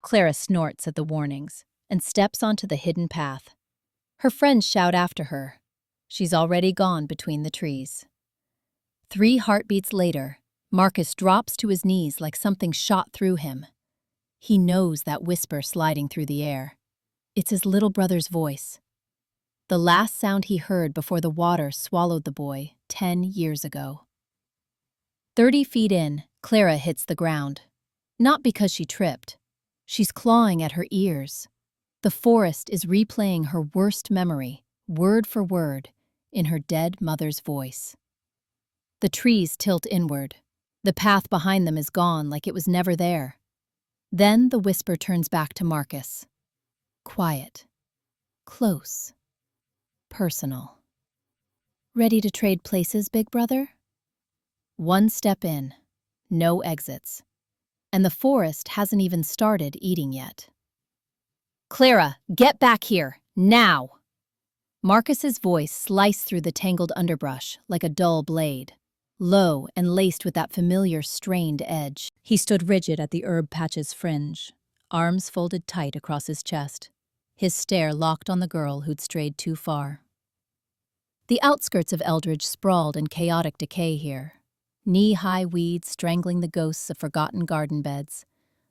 Klara snorts at the warnings and steps onto the hidden path. Her friends shout after her. She's already gone between the trees. 3 heartbeats later, Marcus drops to his knees like something shot through him. He knows that whisper sliding through the air. It's his little brother's voice. The last sound he heard before the water swallowed the boy 10 years ago. 30 feet in, Klara hits the ground. Not because she tripped. She's clawing at her ears. The forest is replaying her worst memory, word for word, in her dead mother's voice. The trees tilt inward. The path behind them is gone like it was never there. Then the whisper turns back to Marcus. Quiet. Close. Personal. Ready to trade places, big brother? 1 step in. No exits. And the forest hasn't even started eating yet. Klara, get back here, now! Marcus's voice sliced through the tangled underbrush like a dull blade, low and laced with that familiar strained edge. He stood rigid at the herb patch's fringe, arms folded tight across his chest, his stare locked on the girl who'd strayed too far. The outskirts of Eldridge sprawled in chaotic decay here, knee-high weeds strangling the ghosts of forgotten garden beds,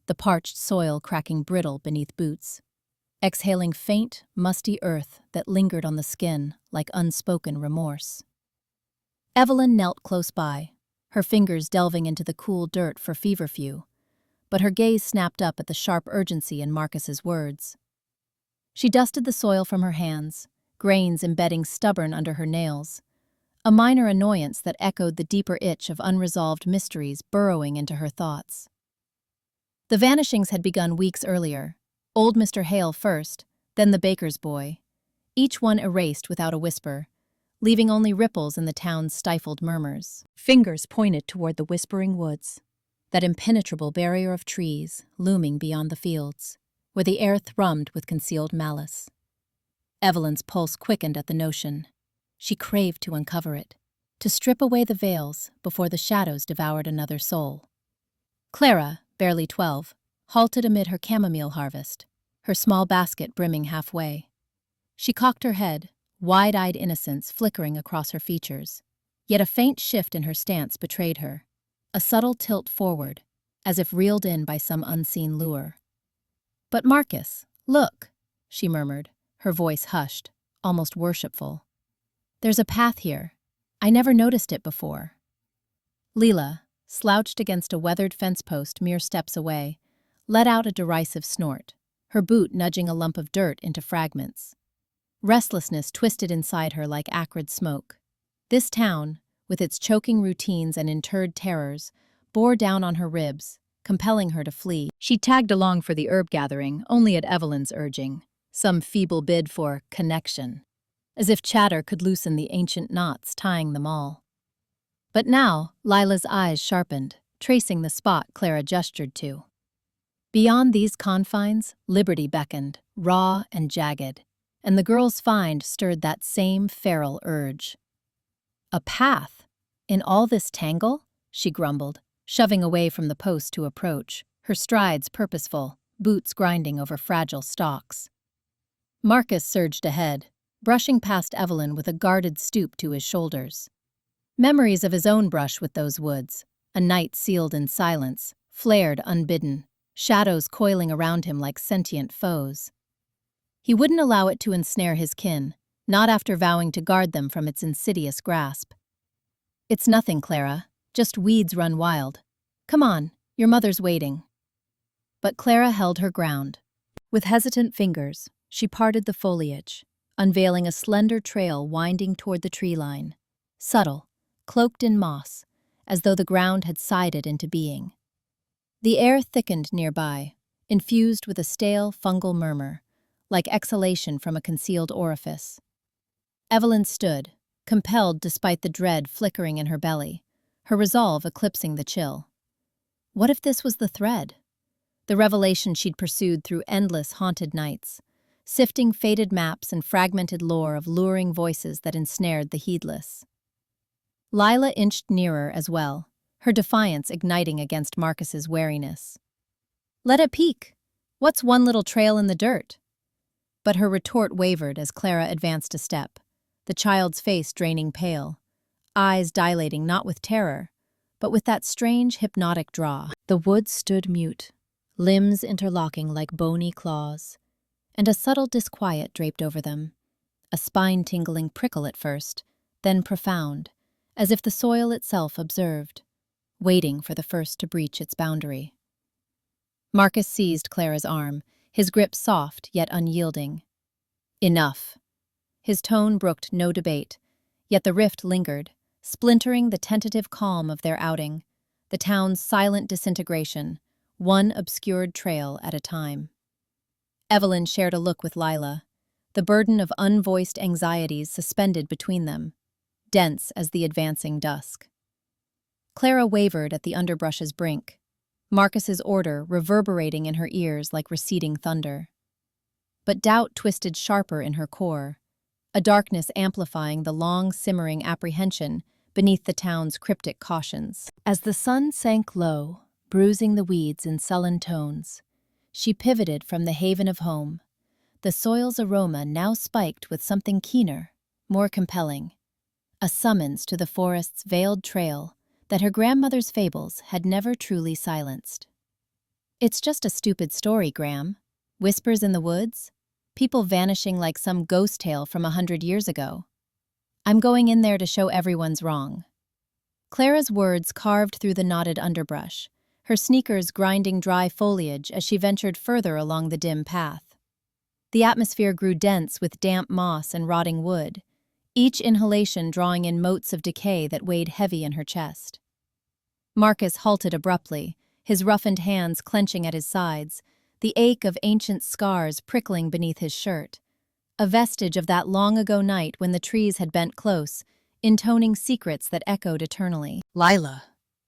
the parched soil cracking brittle beneath boots, exhaling faint, musty earth that lingered on the skin like unspoken remorse. Evelyn knelt close by, her fingers delving into the cool dirt for feverfew, but her gaze snapped up at the sharp urgency in Marcus's words. She dusted the soil from her hands, grains embedding stubborn under her nails, a minor annoyance that echoed the deeper itch of unresolved mysteries burrowing into her thoughts. The vanishings had begun weeks earlier, old Mr. Hale first, then the baker's boy, each one erased without a whisper, leaving only ripples in the town's stifled murmurs. Fingers pointed toward the whispering woods, that impenetrable barrier of trees looming beyond the fields, where the air thrummed with concealed malice. Evelyn's pulse quickened at the notion. She craved to uncover it, to strip away the veils before the shadows devoured another soul. Klara, barely 12, halted amid her chamomile harvest, her small basket brimming halfway. She cocked her head, wide-eyed innocence flickering across her features, yet a faint shift in her stance betrayed her, a subtle tilt forward, as if reeled in by some unseen lure. "But Marcus, look," she murmured, her voice hushed, almost worshipful. "There's a path here. I never noticed it before." Leela, slouched against a weathered fence post mere steps away, let out a derisive snort, her boot nudging a lump of dirt into fragments. Restlessness twisted inside her like acrid smoke. This town, with its choking routines and interred terrors, bore down on her ribs, compelling her to flee. She tagged along for the herb gathering, only at Evelyn's urging, some feeble bid for connection, as if chatter could loosen the ancient knots tying them all. But now, Lila's eyes sharpened, tracing the spot Klara gestured to. Beyond these confines, liberty beckoned, raw and jagged, and the girl's find stirred that same feral urge. "A path? In all this tangle?" she grumbled, shoving away from the post to approach, her strides purposeful, boots grinding over fragile stalks. Marcus surged ahead, brushing past Evelyn with a guarded stoop to his shoulders. Memories of his own brush with those woods, a night sealed in silence, flared unbidden, shadows coiling around him like sentient foes. He wouldn't allow it to ensnare his kin, not after vowing to guard them from its insidious grasp. "It's nothing, Klara. Just weeds run wild. Come on, your mother's waiting." But Klara held her ground. With hesitant fingers, she parted the foliage, unveiling a slender trail winding toward the tree line, subtle, cloaked in moss, as though the ground had sighed it into being. The air thickened nearby, infused with a stale fungal murmur, like exhalation from a concealed orifice. Evelyn stood, compelled despite the dread flickering in her belly, her resolve eclipsing the chill. What if this was the thread? The revelation she'd pursued through endless haunted nights, sifting faded maps and fragmented lore of luring voices that ensnared the heedless. Lila inched nearer as well, her defiance igniting against Marcus's wariness. "Let it peek," What's one little trail in the dirt? But her retort wavered as Klara advanced a step, the child's face draining pale, eyes dilating not with terror, but with that strange hypnotic draw. The woods stood mute, limbs interlocking like bony claws, and a subtle disquiet draped over them, a spine-tingling prickle at first, then profound, as if the soil itself observed, waiting for the first to breach its boundary. Marcus seized Klara's arm, his grip soft yet unyielding. Enough. His tone brooked no debate, yet the rift lingered, splintering the tentative calm of their outing, the town's silent disintegration, one obscured trail at a time. Evelyn shared a look with Lila, the burden of unvoiced anxieties suspended between them, dense as the advancing dusk. Klara wavered at the underbrush's brink, Marcus's order reverberating in her ears like receding thunder. But doubt twisted sharper in her core, a darkness amplifying the long-simmering apprehension beneath the town's cryptic cautions. As the sun sank low, bruising the weeds in sullen tones, she pivoted from the haven of home, the soil's aroma now spiked with something keener, more compelling, a summons to the forest's veiled trail that her grandmother's fables had never truly silenced. It's just a stupid story, Gram. Whispers in the woods? People vanishing like some ghost tale from 100 years ago. I'm going in there to show everyone's wrong. Klara's words carved through the knotted underbrush, her sneakers grinding dry foliage as she ventured further along the dim path. The atmosphere grew dense with damp moss and rotting wood, each inhalation drawing in motes of decay that weighed heavy in her chest. Marcus halted abruptly, his roughened hands clenching at his sides, the ache of ancient scars prickling beneath his shirt, a vestige of that long-ago night when the trees had bent close, intoning secrets that echoed eternally. "Lila,"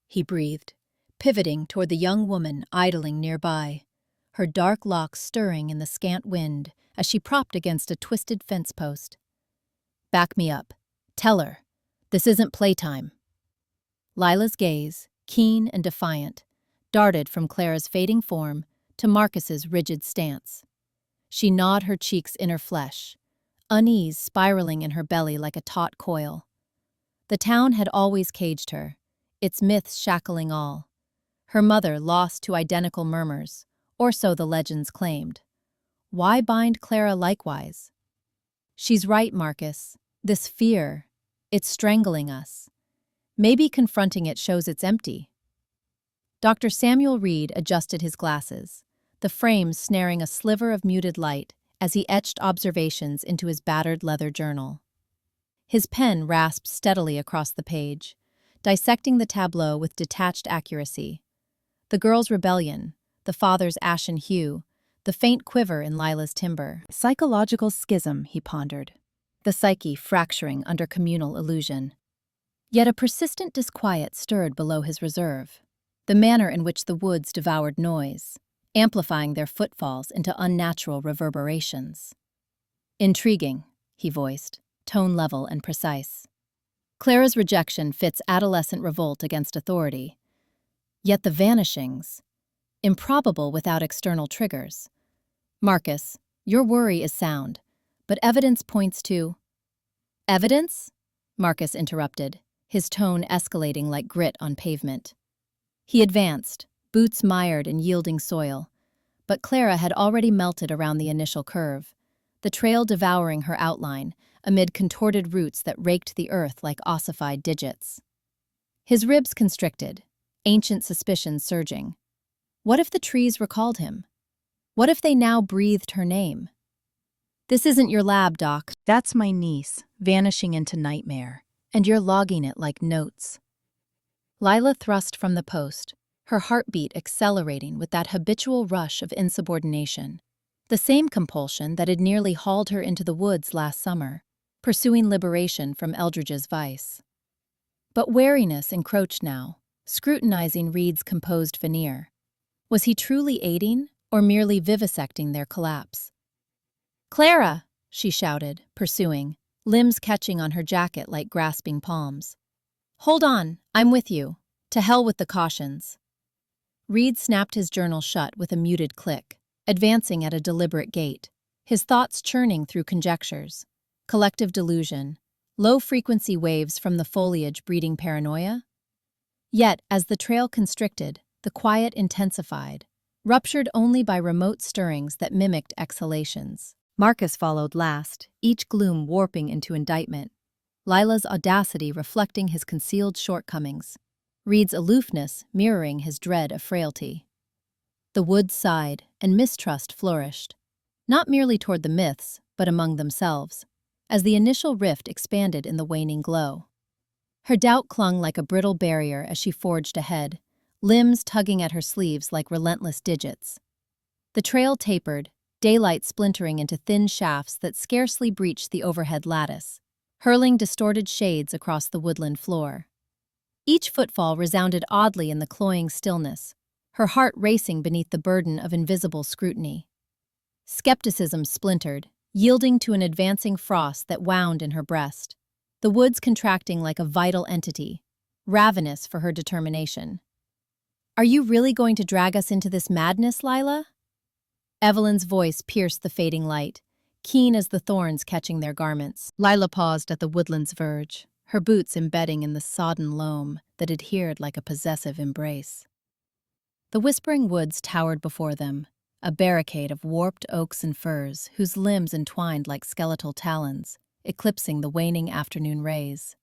he breathed, pivoting toward the young woman idling nearby, her dark locks stirring in the scant wind as she propped against a twisted fence post. "Back me up. Tell her. This isn't playtime." Lila's gaze, keen and defiant, darted from Klara's fading form to Marcus's rigid stance. She gnawed her cheek's inner flesh, unease spiraling in her belly like a taut coil. The town had always caged her, its myths shackling all. Her mother lost to identical murmurs, or so the legends claimed. Why bind Klara likewise? "She's right, Marcus. This fear, it's strangling us. Maybe confronting it shows it's empty." Dr. Samuel Reed adjusted his glasses, the frames snaring a sliver of muted light as he etched observations into his battered leather journal. His pen rasped steadily across the page, dissecting the tableau with detached accuracy. The girl's rebellion, the father's ashen hue, the faint quiver in Lila's timbre. Psychological schism, he pondered, the psyche fracturing under communal illusion. Yet a persistent disquiet stirred below his reserve, the manner in which the woods devoured noise, amplifying their footfalls into unnatural reverberations. "Intriguing," he voiced, tone level and precise. Klara's rejection fits adolescent revolt against authority. Yet the vanishings, improbable without external triggers. "Marcus, your worry is sound, but evidence points to—" "Evidence?" Marcus interrupted, his tone escalating like grit on pavement. He advanced, boots mired in yielding soil, but Klara had already melted around the initial curve, the trail devouring her outline amid contorted roots that raked the earth like ossified digits. His ribs constricted, ancient suspicions surging. What if the trees recalled him? What if they now breathed her name? "This isn't your lab, Doc. That's my niece, vanishing into nightmare, and you're logging it like notes." Lila thrust from the post, her heartbeat accelerating with that habitual rush of insubordination, the same compulsion that had nearly hauled her into the woods last summer, pursuing liberation from Eldridge's vice. But wariness encroached now, scrutinizing Reed's composed veneer. Was he truly aiding or merely vivisecting their collapse? "Klara!" she shouted, pursuing, limbs catching on her jacket like grasping palms. "Hold on, I'm with you. To hell with the cautions." Reed snapped his journal shut with a muted click, advancing at a deliberate gait, his thoughts churning through conjectures. Collective delusion, low-frequency waves from the foliage breeding paranoia? Yet, as the trail constricted, the quiet intensified, ruptured only by remote stirrings that mimicked exhalations. Marcus followed last, each gloom warping into indictment. Lila's audacity reflecting his concealed shortcomings, Reed's aloofness mirroring his dread of frailty. The woods sighed, and mistrust flourished, not merely toward the myths, but among themselves, as the initial rift expanded in the waning glow. Her doubt clung like a brittle barrier as she forged ahead, limbs tugging at her sleeves like relentless digits. The trail tapered, daylight splintering into thin shafts that scarcely breached the overhead lattice, hurling distorted shades across the woodland floor. Each footfall resounded oddly in the cloying stillness, her heart racing beneath the burden of invisible scrutiny. Skepticism splintered, yielding to an advancing frost that wound in her breast, the woods contracting like a vital entity, ravenous for her determination. "Are you really going to drag us into this madness, Lila?" Evelyn's voice pierced the fading light, keen as the thorns catching their garments. Lila paused at the woodland's verge, her boots embedding in the sodden loam that adhered like a possessive embrace. The whispering woods towered before them, a barricade of warped oaks and firs whose limbs entwined like skeletal talons, eclipsing the waning afternoon rays.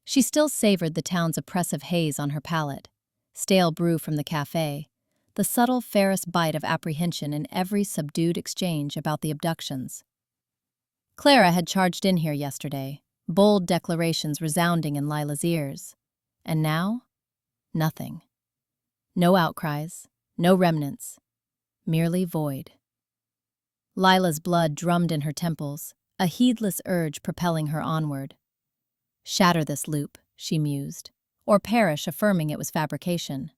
She still savored the town's oppressive haze on her palate, stale brew from the cafe, the subtle Ferris bite of apprehension in every subdued exchange about the abductions. Klara had charged in here yesterday, bold declarations resounding in Lila's ears. And now? Nothing. No outcries, no remnants, merely void. Lila's blood drummed in her temples, a heedless urge propelling her onward. Shatter this loop, she mused, or perish affirming it was fabrication.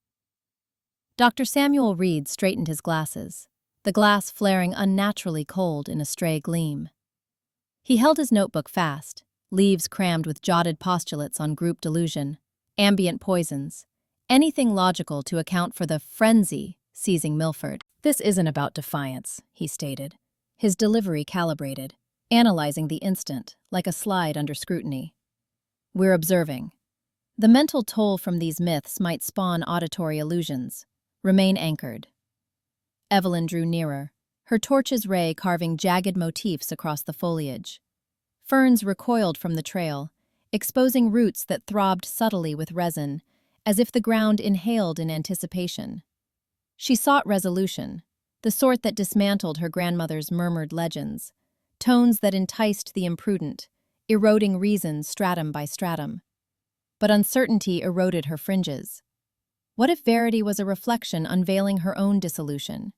Dr. Samuel Reed straightened his glasses, the glass flaring unnaturally cold in a stray gleam. He held his notebook fast, leaves crammed with jotted postulates on group delusion, ambient poisons, anything logical to account for the frenzy seizing Milford. "This isn't about defiance," he stated, his delivery calibrated, analyzing the instant like a slide under scrutiny. "We're observing. The mental toll from these myths might spawn auditory illusions. Remain anchored." Evelyn drew nearer, her torch's ray carving jagged motifs across the foliage. Ferns recoiled from the trail, exposing roots that throbbed subtly with resin, as if the ground inhaled in anticipation. She sought resolution, the sort that dismantled her grandmother's murmured legends, tones that enticed the imprudent, eroding reason stratum by stratum. But uncertainty eroded her fringes. What if verity was a reflection unveiling her own dissolution?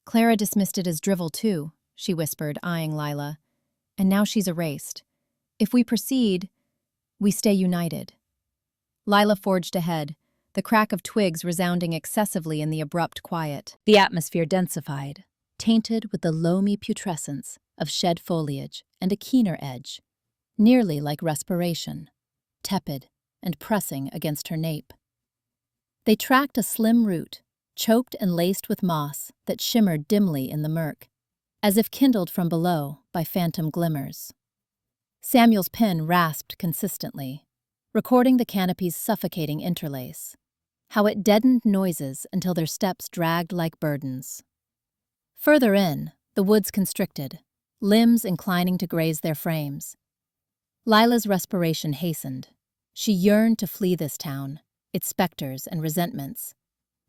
Klara dismissed it as drivel too, she whispered, eyeing Lila. And now she's erased. If we proceed, we stay united. Lila forged ahead, the crack of twigs resounding excessively in the abrupt quiet. The atmosphere densified, tainted with the loamy putrescence of shed foliage and a keener edge, nearly like respiration, tepid and pressing against her nape. They tracked a slim root, choked and laced with moss that shimmered dimly in the murk, as if kindled from below by phantom glimmers. Samuel's pen rasped consistently, recording the canopy's suffocating interlace, how it deadened noises until their steps dragged like burdens. Further in, the woods constricted, limbs inclining to graze their frames. Lila's respiration hastened. She yearned to flee this town, its specters and resentments,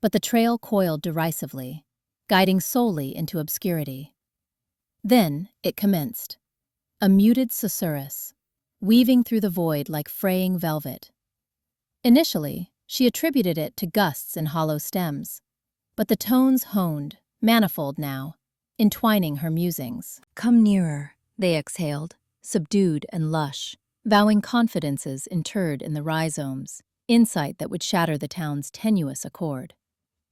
but the trail coiled derisively, guiding solely into obscurity. Then it commenced, a muted susurrus, weaving through the void like fraying velvet. Initially, she attributed it to gusts in hollow stems, but the tones honed, manifold now, entwining her musings. "Come nearer," they exhaled, subdued and lush, vowing confidences interred in the rhizomes, insight that would shatter the town's tenuous accord.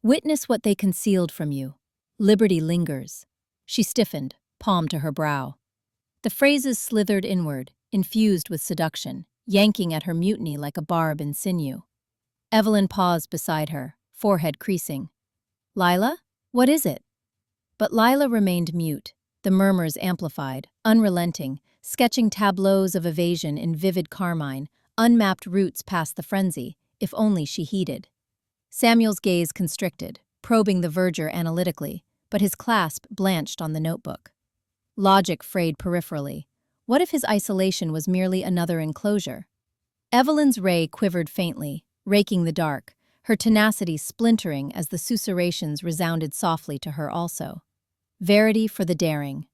"Witness what they concealed from you. Liberty lingers." She stiffened, palm to her brow. The phrases slithered inward, infused with seduction, yanking at her mutiny like a barb in sinew. Evelyn paused beside her, forehead creasing. "Lila, what is it?" But Lila remained mute, the murmurs amplified, unrelenting, sketching tableaus of evasion in vivid carmine, unmapped routes past the frenzy, if only she heeded. Samuel's gaze constricted, probing the verger analytically, but his clasp blanched on the notebook. Logic frayed peripherally. What if his isolation was merely another enclosure? Evelyn's ray quivered faintly, raking the dark, her tenacity splintering as the susurrations resounded softly to her also. Verity for the daring.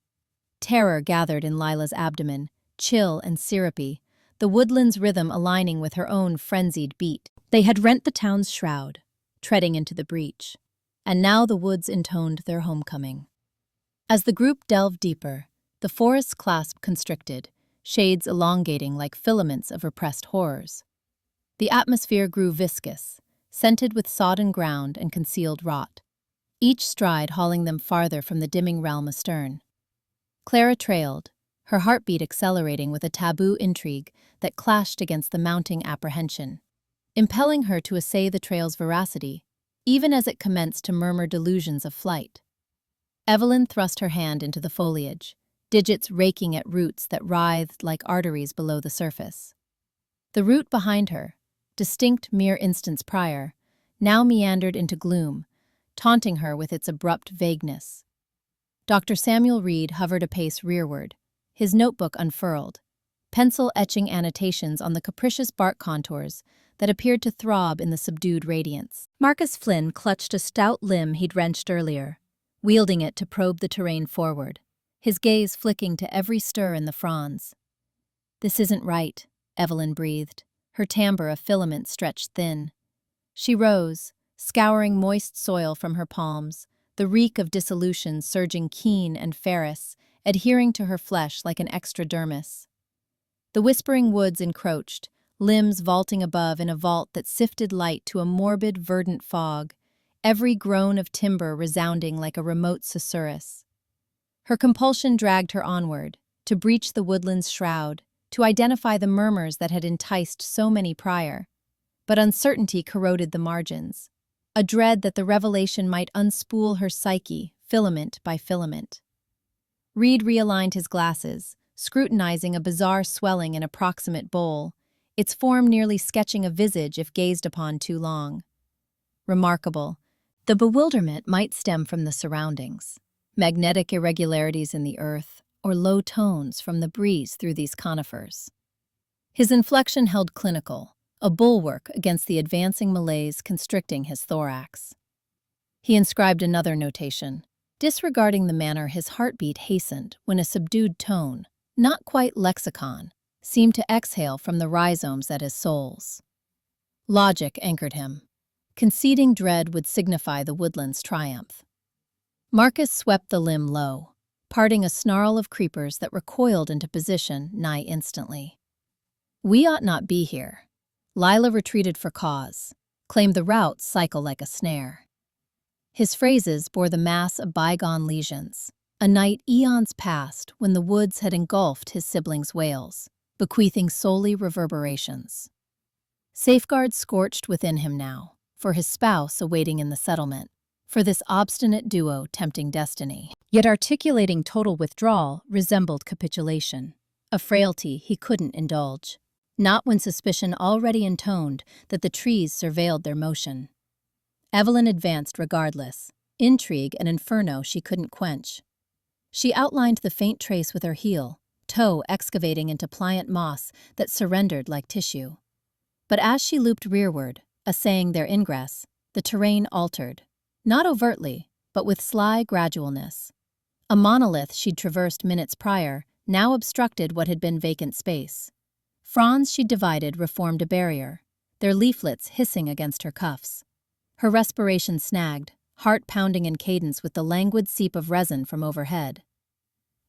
Terror gathered in Lila's abdomen, chill and syrupy, the woodland's rhythm aligning with her own frenzied beat. They had rent the town's shroud, treading into the breach, and now the woods intoned their homecoming. As the group delved deeper, the forest's clasp constricted, shades elongating like filaments of repressed horrors. The atmosphere grew viscous, scented with sodden ground and concealed rot, each stride hauling them farther from the dimming realm astern. Klara trailed, her heartbeat accelerating with a taboo intrigue that clashed against the mounting apprehension, impelling her to essay the trail's veracity, even as it commenced to murmur delusions of flight. Evelyn thrust her hand into the foliage, digits raking at roots that writhed like arteries below the surface. The root behind her, distinct mere instants prior, now meandered into gloom, taunting her with its abrupt vagueness. Dr. Samuel Reed hovered a pace rearward, his notebook unfurled, pencil etching annotations on the capricious bark contours that appeared to throb in the subdued radiance. Marcus Flynn clutched a stout limb he'd wrenched earlier, wielding it to probe the terrain forward, his gaze flicking to every stir in the fronds. "This isn't right," Evelyn breathed, her timbre a filament stretched thin. She rose, scouring moist soil from her palms, the reek of dissolution surging keen and ferrous, adhering to her flesh like an extradermis. The whispering woods encroached, limbs vaulting above in a vault that sifted light to a morbid, verdant fog, every groan of timber resounding like a remote susurrus. Her compulsion dragged her onward, to breach the woodland's shroud, to identify the murmurs that had enticed so many prior. But uncertainty corroded the margins, a dread that the revelation might unspool her psyche, filament by filament. Reed realigned his glasses, scrutinizing a bizarre swelling in a proximate bowl, its form nearly sketching a visage if gazed upon too long. Remarkable. The bewilderment might stem from the surroundings, magnetic irregularities in the earth, or low tones from the breeze through these conifers. His inflection held clinical, a bulwark against the advancing malaise constricting his thorax. He inscribed another notation, disregarding the manner his heartbeat hastened when a subdued tone, not quite lexicon, seemed to exhale from the rhizomes at his soles. Logic anchored him. Conceding dread would signify the woodland's triumph. Marcus swept the limb low, parting a snarl of creepers that recoiled into position nigh instantly. "We ought not be here." Lila retreated for cause, claimed the route cycle like a snare. His phrases bore the mass of bygone lesions, a night eons past when the woods had engulfed his siblings' wails, bequeathing solely reverberations. Safeguards scorched within him now, for his spouse awaiting in the settlement, for this obstinate duo tempting destiny. Yet articulating total withdrawal resembled capitulation, a frailty he couldn't indulge, not when suspicion already intoned that the trees surveilled their motion. Evelyn advanced regardless, intrigue an inferno she couldn't quench. She outlined the faint trace with her heel, toe excavating into pliant moss that surrendered like tissue. But as she looped rearward, assaying their ingress, the terrain altered, not overtly, but with sly gradualness. A monolith she'd traversed minutes prior now obstructed what had been vacant space. Fronds she'd divided reformed a barrier, their leaflets hissing against her cuffs. Her respiration snagged, heart pounding in cadence with the languid seep of resin from overhead.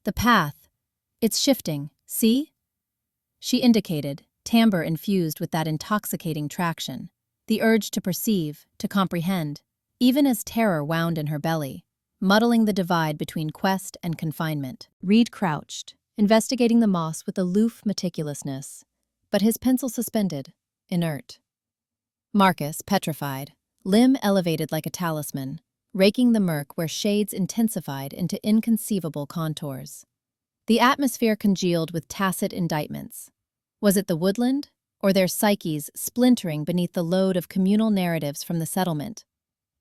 "The path. It's shifting, see?" She indicated, timbre infused with that intoxicating traction, the urge to perceive, to comprehend, even as terror wound in her belly, muddling the divide between quest and confinement. Reed crouched, investigating the moss with aloof meticulousness, but his pencil suspended, inert. Marcus, petrified, limb elevated like a talisman, raking the murk where shades intensified into inconceivable contours. The atmosphere congealed with tacit indictments. Was it the woodland, or their psyches splintering beneath the load of communal narratives from the settlement?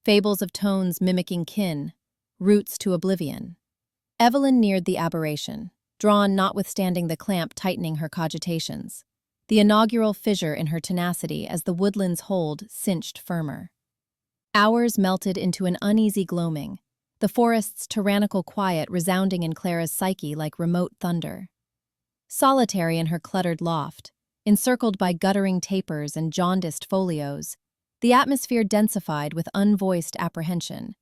Fables of tones mimicking kin, roots to oblivion. Evelyn neared the aberration, drawn notwithstanding the clamp tightening her cogitations, the inaugural fissure in her tenacity as the woodland's hold cinched firmer. Hours melted into an uneasy gloaming, the forest's tyrannical quiet resounding in Klara's psyche like remote thunder. Solitary in her cluttered loft, encircled by guttering tapers and jaundiced folios, the atmosphere densified with unvoiced apprehension.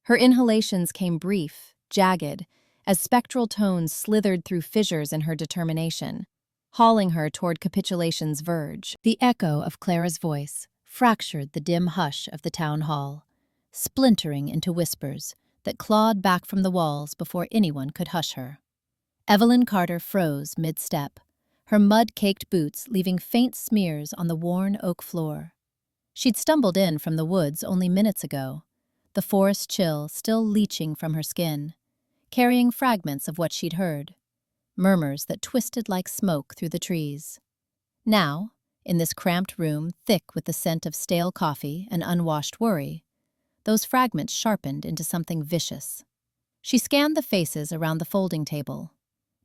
Her inhalations came brief, jagged, as spectral tones slithered through fissures in her determination, hauling her toward capitulation's verge. The echo of Klara's voice fractured the dim hush of the town hall, splintering into whispers that clawed back from the walls before anyone could hush her. Evelyn Carter froze mid-step, her mud-caked boots leaving faint smears on the worn oak floor. She'd stumbled in from the woods only minutes ago, the forest chill still leaching from her skin, carrying fragments of what she'd heard, murmurs that twisted like smoke through the trees. Now, in this cramped room thick with the scent of stale coffee and unwashed worry, those fragments sharpened into something vicious. She scanned the faces around the folding table.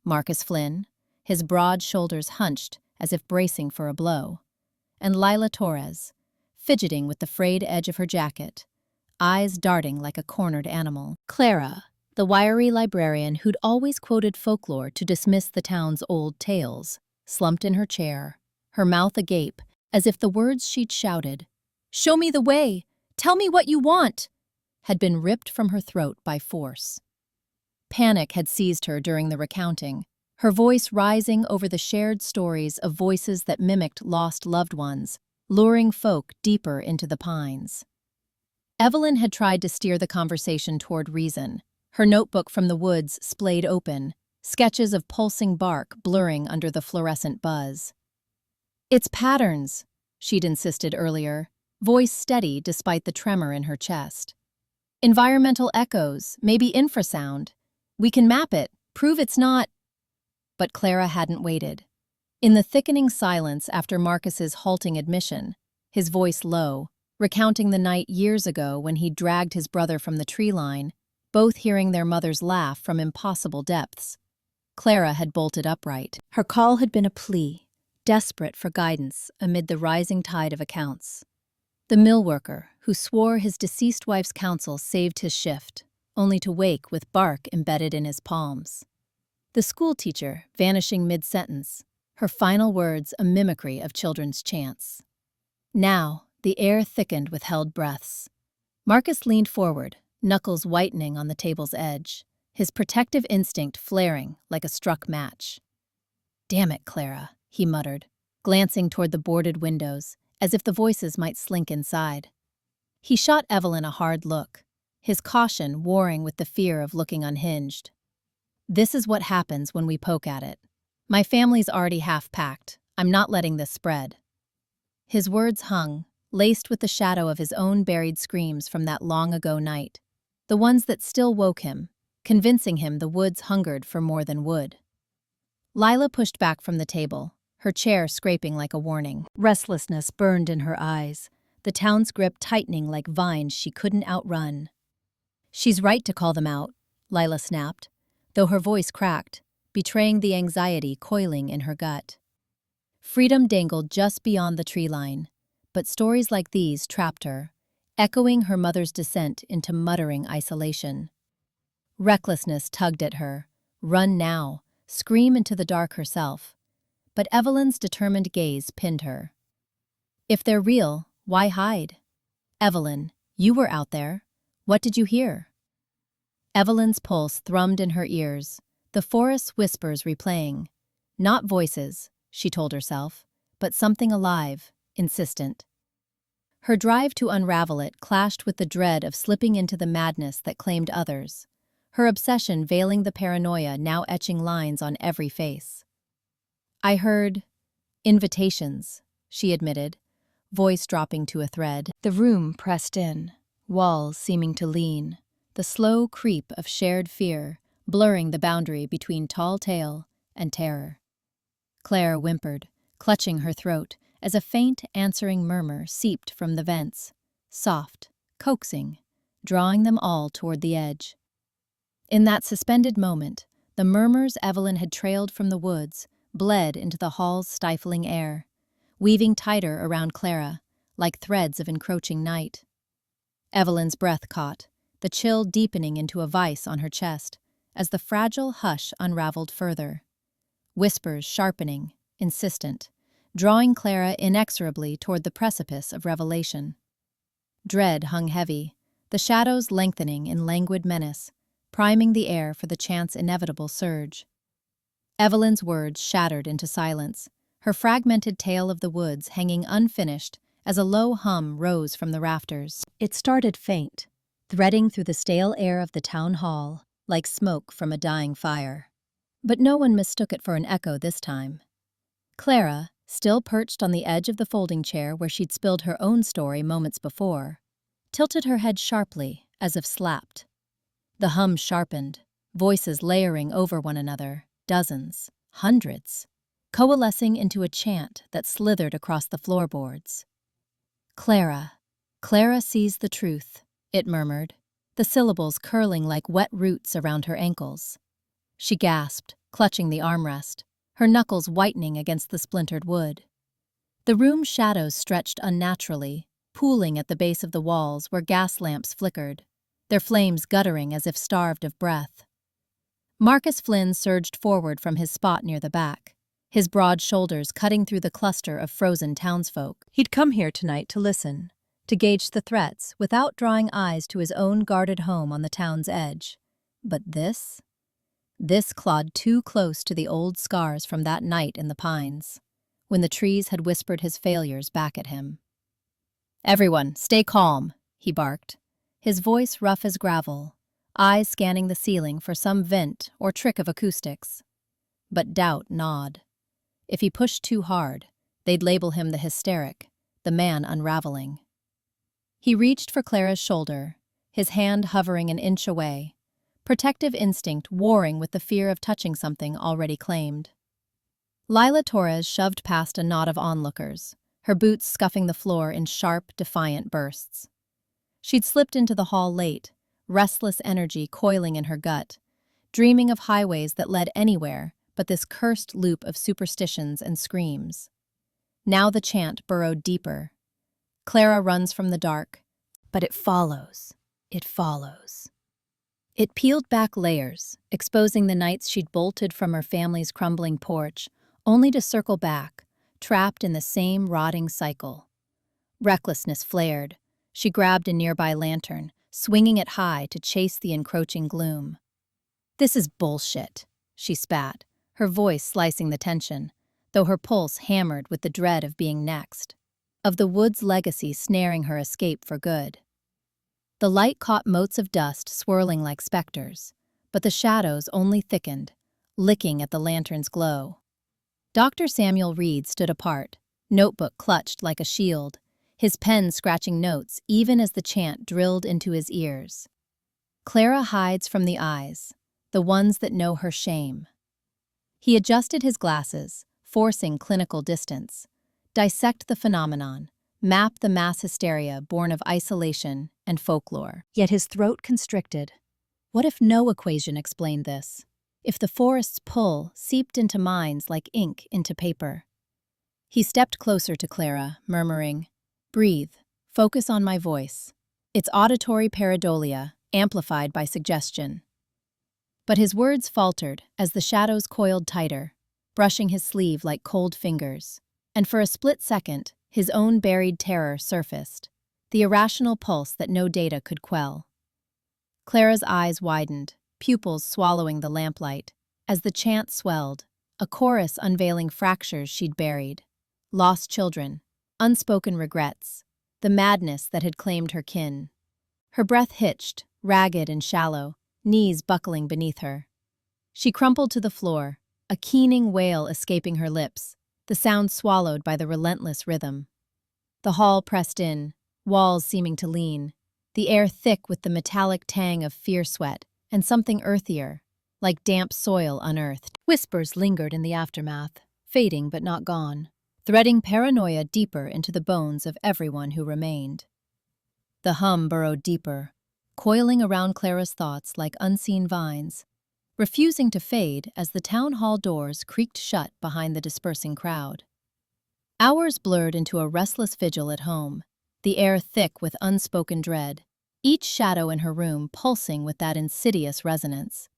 Marcus Flynn, his broad shoulders hunched as if bracing for a blow, and Lila Torres, fidgeting with the frayed edge of her jacket, eyes darting like a cornered animal. Klara, the wiry librarian who'd always quoted folklore to dismiss the town's old tales, slumped in her chair, her mouth agape as if the words she'd shouted, "Show me the way! Tell me what you want!" had been ripped from her throat by force. Panic had seized her during the recounting, her voice rising over the shared stories of voices that mimicked lost loved ones, luring folk deeper into the pines. Evelyn had tried to steer the conversation toward reason, her notebook from the woods splayed open, sketches of pulsing bark blurring under the fluorescent buzz. "It's patterns," she'd insisted earlier, voice steady despite the tremor in her chest. "Environmental echoes, maybe infrasound. We can map it, prove it's not—" But Klara hadn't waited. In the thickening silence after Marcus's halting admission, his voice low, recounting the night years ago when he dragged his brother from the tree line, both hearing their mother's laugh from impossible depths, Klara had bolted upright. Her call had been a plea, desperate for guidance amid the rising tide of accounts. The millworker, who swore his deceased wife's counsel saved his shift, only to wake with bark embedded in his palms. The schoolteacher, vanishing mid-sentence, her final words a mimicry of children's chants. Now, the air thickened with held breaths. Marcus leaned forward, knuckles whitening on the table's edge, his protective instinct flaring like a struck match. "Damn it, Klara," he muttered, glancing toward the boarded windows, as if the voices might slink inside. He shot Evelyn a hard look, his caution warring with the fear of looking unhinged. "This is what happens when we poke at it. My family's already half-packed. I'm not letting this spread." His words hung, laced with the shadow of his own buried screams from that long-ago night, the ones that still woke him, convincing him the woods hungered for more than wood. Lila pushed back from the table, her chair scraping like a warning. Restlessness burned in her eyes, the town's grip tightening like vines she couldn't outrun. "She's right to call them out," Lila snapped, though her voice cracked, betraying the anxiety coiling in her gut. Freedom dangled just beyond the tree line, but stories like these trapped her, echoing her mother's descent into muttering isolation. Recklessness tugged at her, run now, scream into the dark herself, but Evelyn's determined gaze pinned her. "If they're real, why hide? Evelyn, you were out there. What did you hear?" Evelyn's pulse thrummed in her ears, the forest's whispers replaying. Not voices, she told herself, but something alive, insistent. Her drive to unravel it clashed with the dread of slipping into the madness that claimed others, her obsession veiling the paranoia now etching lines on every face. "I heard invitations," she admitted, voice dropping to a thread. The room pressed in, walls seeming to lean, the slow creep of shared fear blurring the boundary between tall tale and terror. Claire whimpered, clutching her throat, as a faint answering murmur seeped from the vents, soft, coaxing, drawing them all toward the edge. In that suspended moment, the murmurs Evelyn had trailed from the woods bled into the hall's stifling air, weaving tighter around Klara, like threads of encroaching night. Evelyn's breath caught, the chill deepening into a vice on her chest, as the fragile hush unraveled further. Whispers sharpening, insistent, drawing Klara inexorably toward the precipice of revelation. Dread hung heavy, the shadows lengthening in languid menace, priming the air for the chance inevitable surge. Evelyn's words shattered into silence, her fragmented tale of the woods hanging unfinished as a low hum rose from the rafters. It started faint, threading through the stale air of the town hall, like smoke from a dying fire. But no one mistook it for an echo this time. Klara, still perched on the edge of the folding chair where she'd spilled her own story moments before, tilted her head sharply, as if slapped. The hum sharpened, voices layering over one another, dozens, hundreds, coalescing into a chant that slithered across the floorboards. Klara, Klara sees the truth, it murmured, the syllables curling like wet roots around her ankles. She gasped, clutching the armrest, her knuckles whitening against the splintered wood. The room's shadows stretched unnaturally, pooling at the base of the walls where gas lamps flickered, their flames guttering as if starved of breath. Marcus Flynn surged forward from his spot near the back, his broad shoulders cutting through the cluster of frozen townsfolk. He'd come here tonight to listen, to gauge the threats without drawing eyes to his own guarded home on the town's edge. But this clawed too close to the old scars from that night in the pines, when the trees had whispered his failures back at him. "Everyone, stay calm," he barked, his voice rough as gravel, eyes scanning the ceiling for some vent or trick of acoustics. But doubt gnawed. If he pushed too hard, they'd label him the hysteric, the man unraveling. He reached for Clara's shoulder, his hand hovering an inch away, protective instinct warring with the fear of touching something already claimed. Lila Torres shoved past a knot of onlookers, her boots scuffing the floor in sharp, defiant bursts. She'd slipped into the hall late, restless energy coiling in her gut, dreaming of highways that led anywhere but this cursed loop of superstitions and screams. Now the chant burrowed deeper. Klara runs from the dark, but it follows. It follows. It peeled back layers, exposing the nights she'd bolted from her family's crumbling porch, only to circle back, trapped in the same rotting cycle. Recklessness flared. She grabbed a nearby lantern, swinging it high to chase the encroaching gloom. "This is bullshit," she spat, her voice slicing the tension, though her pulse hammered with the dread of being next, of the wood's legacy snaring her escape for good. The light caught motes of dust swirling like specters, but the shadows only thickened, licking at the lantern's glow. Dr. Samuel Reed stood apart, notebook clutched like a shield, his pen scratching notes even as the chant drilled into his ears. Klara hides from the eyes, the ones that know her shame. He adjusted his glasses, forcing clinical distance, dissect the phenomenon, map the mass hysteria born of isolation and folklore. Yet his throat constricted. What if no equation explained this? If the forest's pull seeped into minds like ink into paper? He stepped closer to Klara, murmuring, "Breathe, focus on my voice. It's auditory pareidolia, amplified by suggestion." But his words faltered as the shadows coiled tighter, brushing his sleeve like cold fingers. And for a split second, his own buried terror surfaced, the irrational pulse that no data could quell. Clara's eyes widened, pupils swallowing the lamplight, as the chant swelled, a chorus unveiling fractures she'd buried, lost children, unspoken regrets, the madness that had claimed her kin. Her breath hitched, ragged and shallow, knees buckling beneath her. She crumpled to the floor, a keening wail escaping her lips, the sound swallowed by the relentless rhythm. The hall pressed in, walls seeming to lean, the air thick with the metallic tang of fear sweat, and something earthier, like damp soil unearthed. Whispers lingered in the aftermath, fading but not gone, threading paranoia deeper into the bones of everyone who remained. The hum burrowed deeper, coiling around Klara's thoughts like unseen vines, refusing to fade as the town hall doors creaked shut behind the dispersing crowd. Hours blurred into a restless vigil at home, the air thick with unspoken dread, each shadow in her room pulsing with that insidious resonance.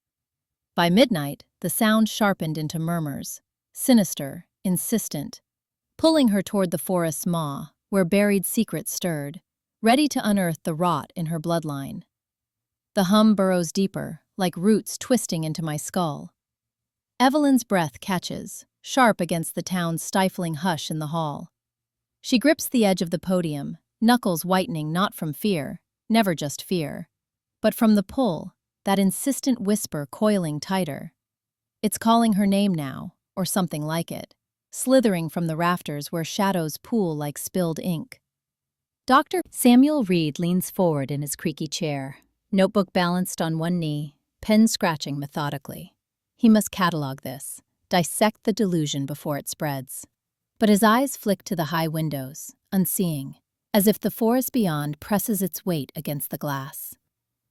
By midnight, the sound sharpened into murmurs, sinister, insistent, pulling her toward the forest's maw, where buried secrets stirred, ready to unearth the rot in her bloodline. The hum burrows deeper, like roots twisting into my skull. Evelyn's breath catches, sharp against the town's stifling hush in the hall. She grips the edge of the podium, knuckles whitening not from fear, never just fear, but from the pull, that insistent whisper coiling tighter. It's calling her name now, or something like it, slithering from the rafters where shadows pool like spilled ink. Dr. Samuel Reed leans forward in his creaky chair, notebook balanced on one knee, pen scratching methodically. He must catalog this, dissect the delusion before it spreads. But his eyes flick to the high windows, unseeing, as if the forest beyond presses its weight against the glass.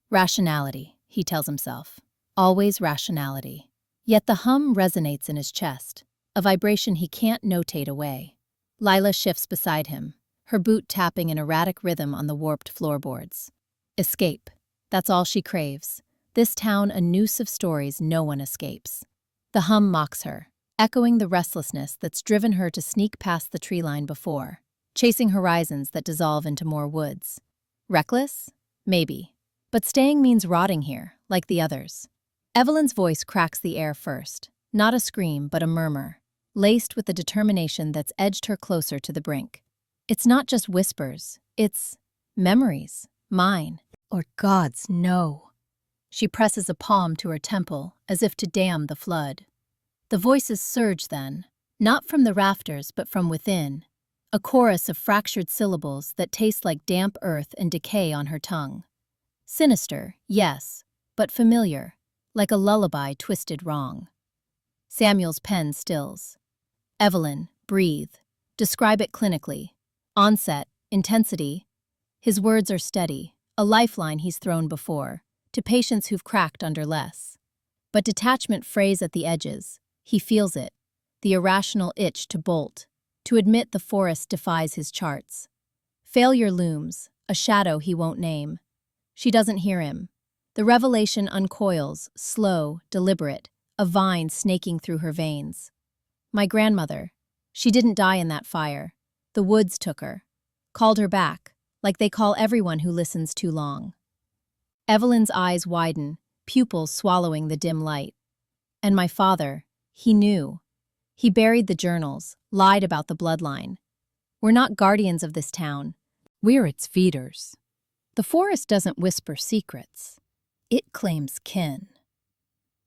Rationality, he tells himself. Always rationality. Yet the hum resonates in his chest, a vibration he can't notate away. Lila shifts beside him, her boot tapping an erratic rhythm on the warped floorboards. Escape. That's all she craves. This town a noose of stories no one escapes. The hum mocks her, echoing the restlessness that's driven her to sneak past the tree line before, chasing horizons that dissolve into more woods. Reckless? Maybe. But staying means rotting here, like the others. Evelyn's voice cracks the air first, not a scream but a murmur, laced with the determination that's edged her closer to the brink. It's not just whispers, it's memories, mine, or God's no. She presses a palm to her temple as if to dam the flood. The voices surge then, not from the rafters but from within, a chorus of fractured syllables that taste like damp earth and decay on her tongue. Sinister, yes, but familiar, like a lullaby twisted wrong. Samuel's pen stills. Evelyn, breathe. Describe it clinically. Onset, intensity. His words are steady, a lifeline he's thrown before, to patients who've cracked under less. But detachment frays at the edges. He feels it, the irrational itch to bolt, to admit the forest defies his charts. Failure looms, a shadow he won't name. She doesn't hear him. The revelation uncoils, slow, deliberate, a vine snaking through her veins. My grandmother. She didn't die in that fire. The woods took her. Called her back, like they call everyone who listens too long. Evelyn's eyes widen, pupils swallowing the dim light. And my father, he knew. He buried the journals, lied about the bloodline. We're not guardians of this town. We're its feeders. The forest doesn't whisper secrets. It claims kin.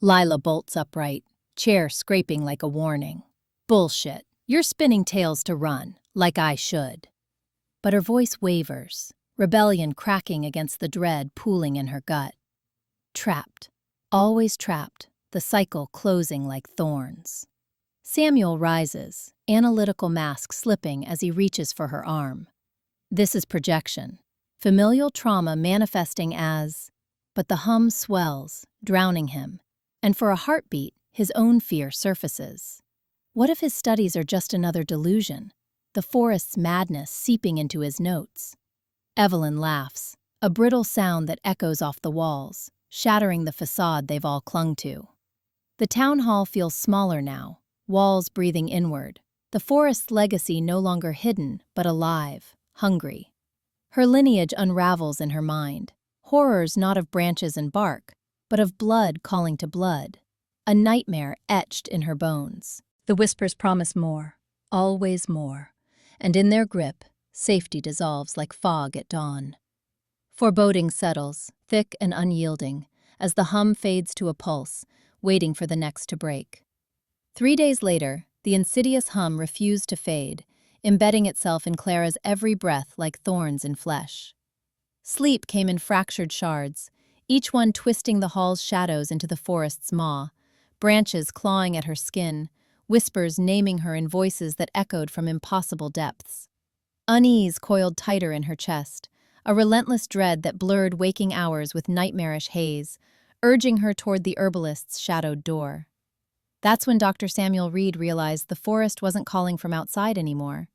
Lila bolts upright, chair scraping like a warning. Bullshit. You're spinning tales to run, like I should. But her voice wavers, rebellion cracking against the dread pooling in her gut. Trapped. Always trapped, the cycle closing like thorns. Samuel rises, analytical mask slipping as he reaches for her arm. This is projection. Familial trauma manifesting as... But the hum swells, drowning him, and for a heartbeat, his own fear surfaces. What if his studies are just another delusion, the forest's madness seeping into his notes? Evelyn laughs, a brittle sound that echoes off the walls, shattering the facade they've all clung to. The town hall feels smaller now, walls breathing inward, the forest's legacy no longer hidden, but alive, hungry. Her lineage unravels in her mind, horrors not of branches and bark, but of blood calling to blood, a nightmare etched in her bones. The whispers promise more, always more, and in their grip, safety dissolves like fog at dawn. Foreboding settles, thick and unyielding, as the hum fades to a pulse, waiting for the next to break. 3 days later, the insidious hum refused to fade, embedding itself in Klara's every breath like thorns in flesh. Sleep came in fractured shards, each one twisting the hall's shadows into the forest's maw, branches clawing at her skin, whispers naming her in voices that echoed from impossible depths. Unease coiled tighter in her chest, a relentless dread that blurred waking hours with nightmarish haze, urging her toward the herbalist's shadowed door. That's when Dr. Samuel Reed realized the forest wasn't calling from outside anymore.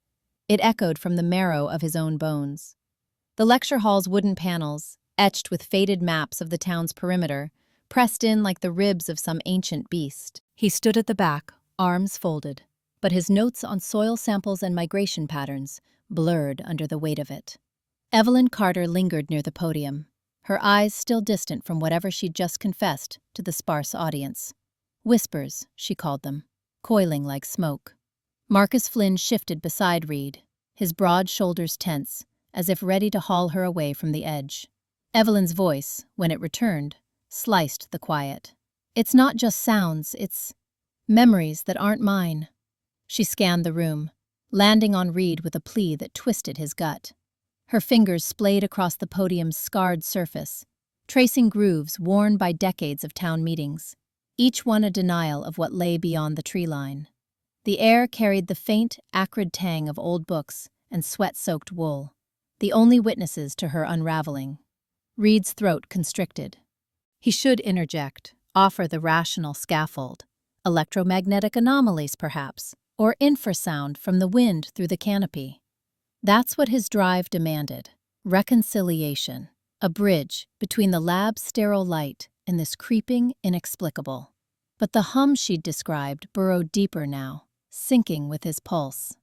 It echoed from the marrow of his own bones. The lecture hall's wooden panels, etched with faded maps of the town's perimeter, pressed in like the ribs of some ancient beast. He stood at the back, arms folded, but his notes on soil samples and migration patterns blurred under the weight of it. Evelyn Carter lingered near the podium, her eyes still distant from whatever she'd just confessed to the sparse audience. Whispers, she called them, coiling like smoke. Marcus Flynn shifted beside Reed, his broad shoulders tense, as if ready to haul her away from the edge. Evelyn's voice, when it returned, sliced the quiet. It's not just sounds, it's memories that aren't mine. She scanned the room, landing on Reed with a plea that twisted his gut. Her fingers splayed across the podium's scarred surface, tracing grooves worn by decades of town meetings, each one a denial of what lay beyond the tree line. The air carried the faint, acrid tang of old books and sweat-soaked wool, the only witnesses to her unraveling. Reed's throat constricted. He should interject, offer the rational scaffold, electromagnetic anomalies perhaps, or infrasound from the wind through the canopy. That's what his drive demanded, reconciliation, a bridge between the lab's sterile light and this creeping inexplicable. But the hum she'd described burrowed deeper now, sinking with his pulse.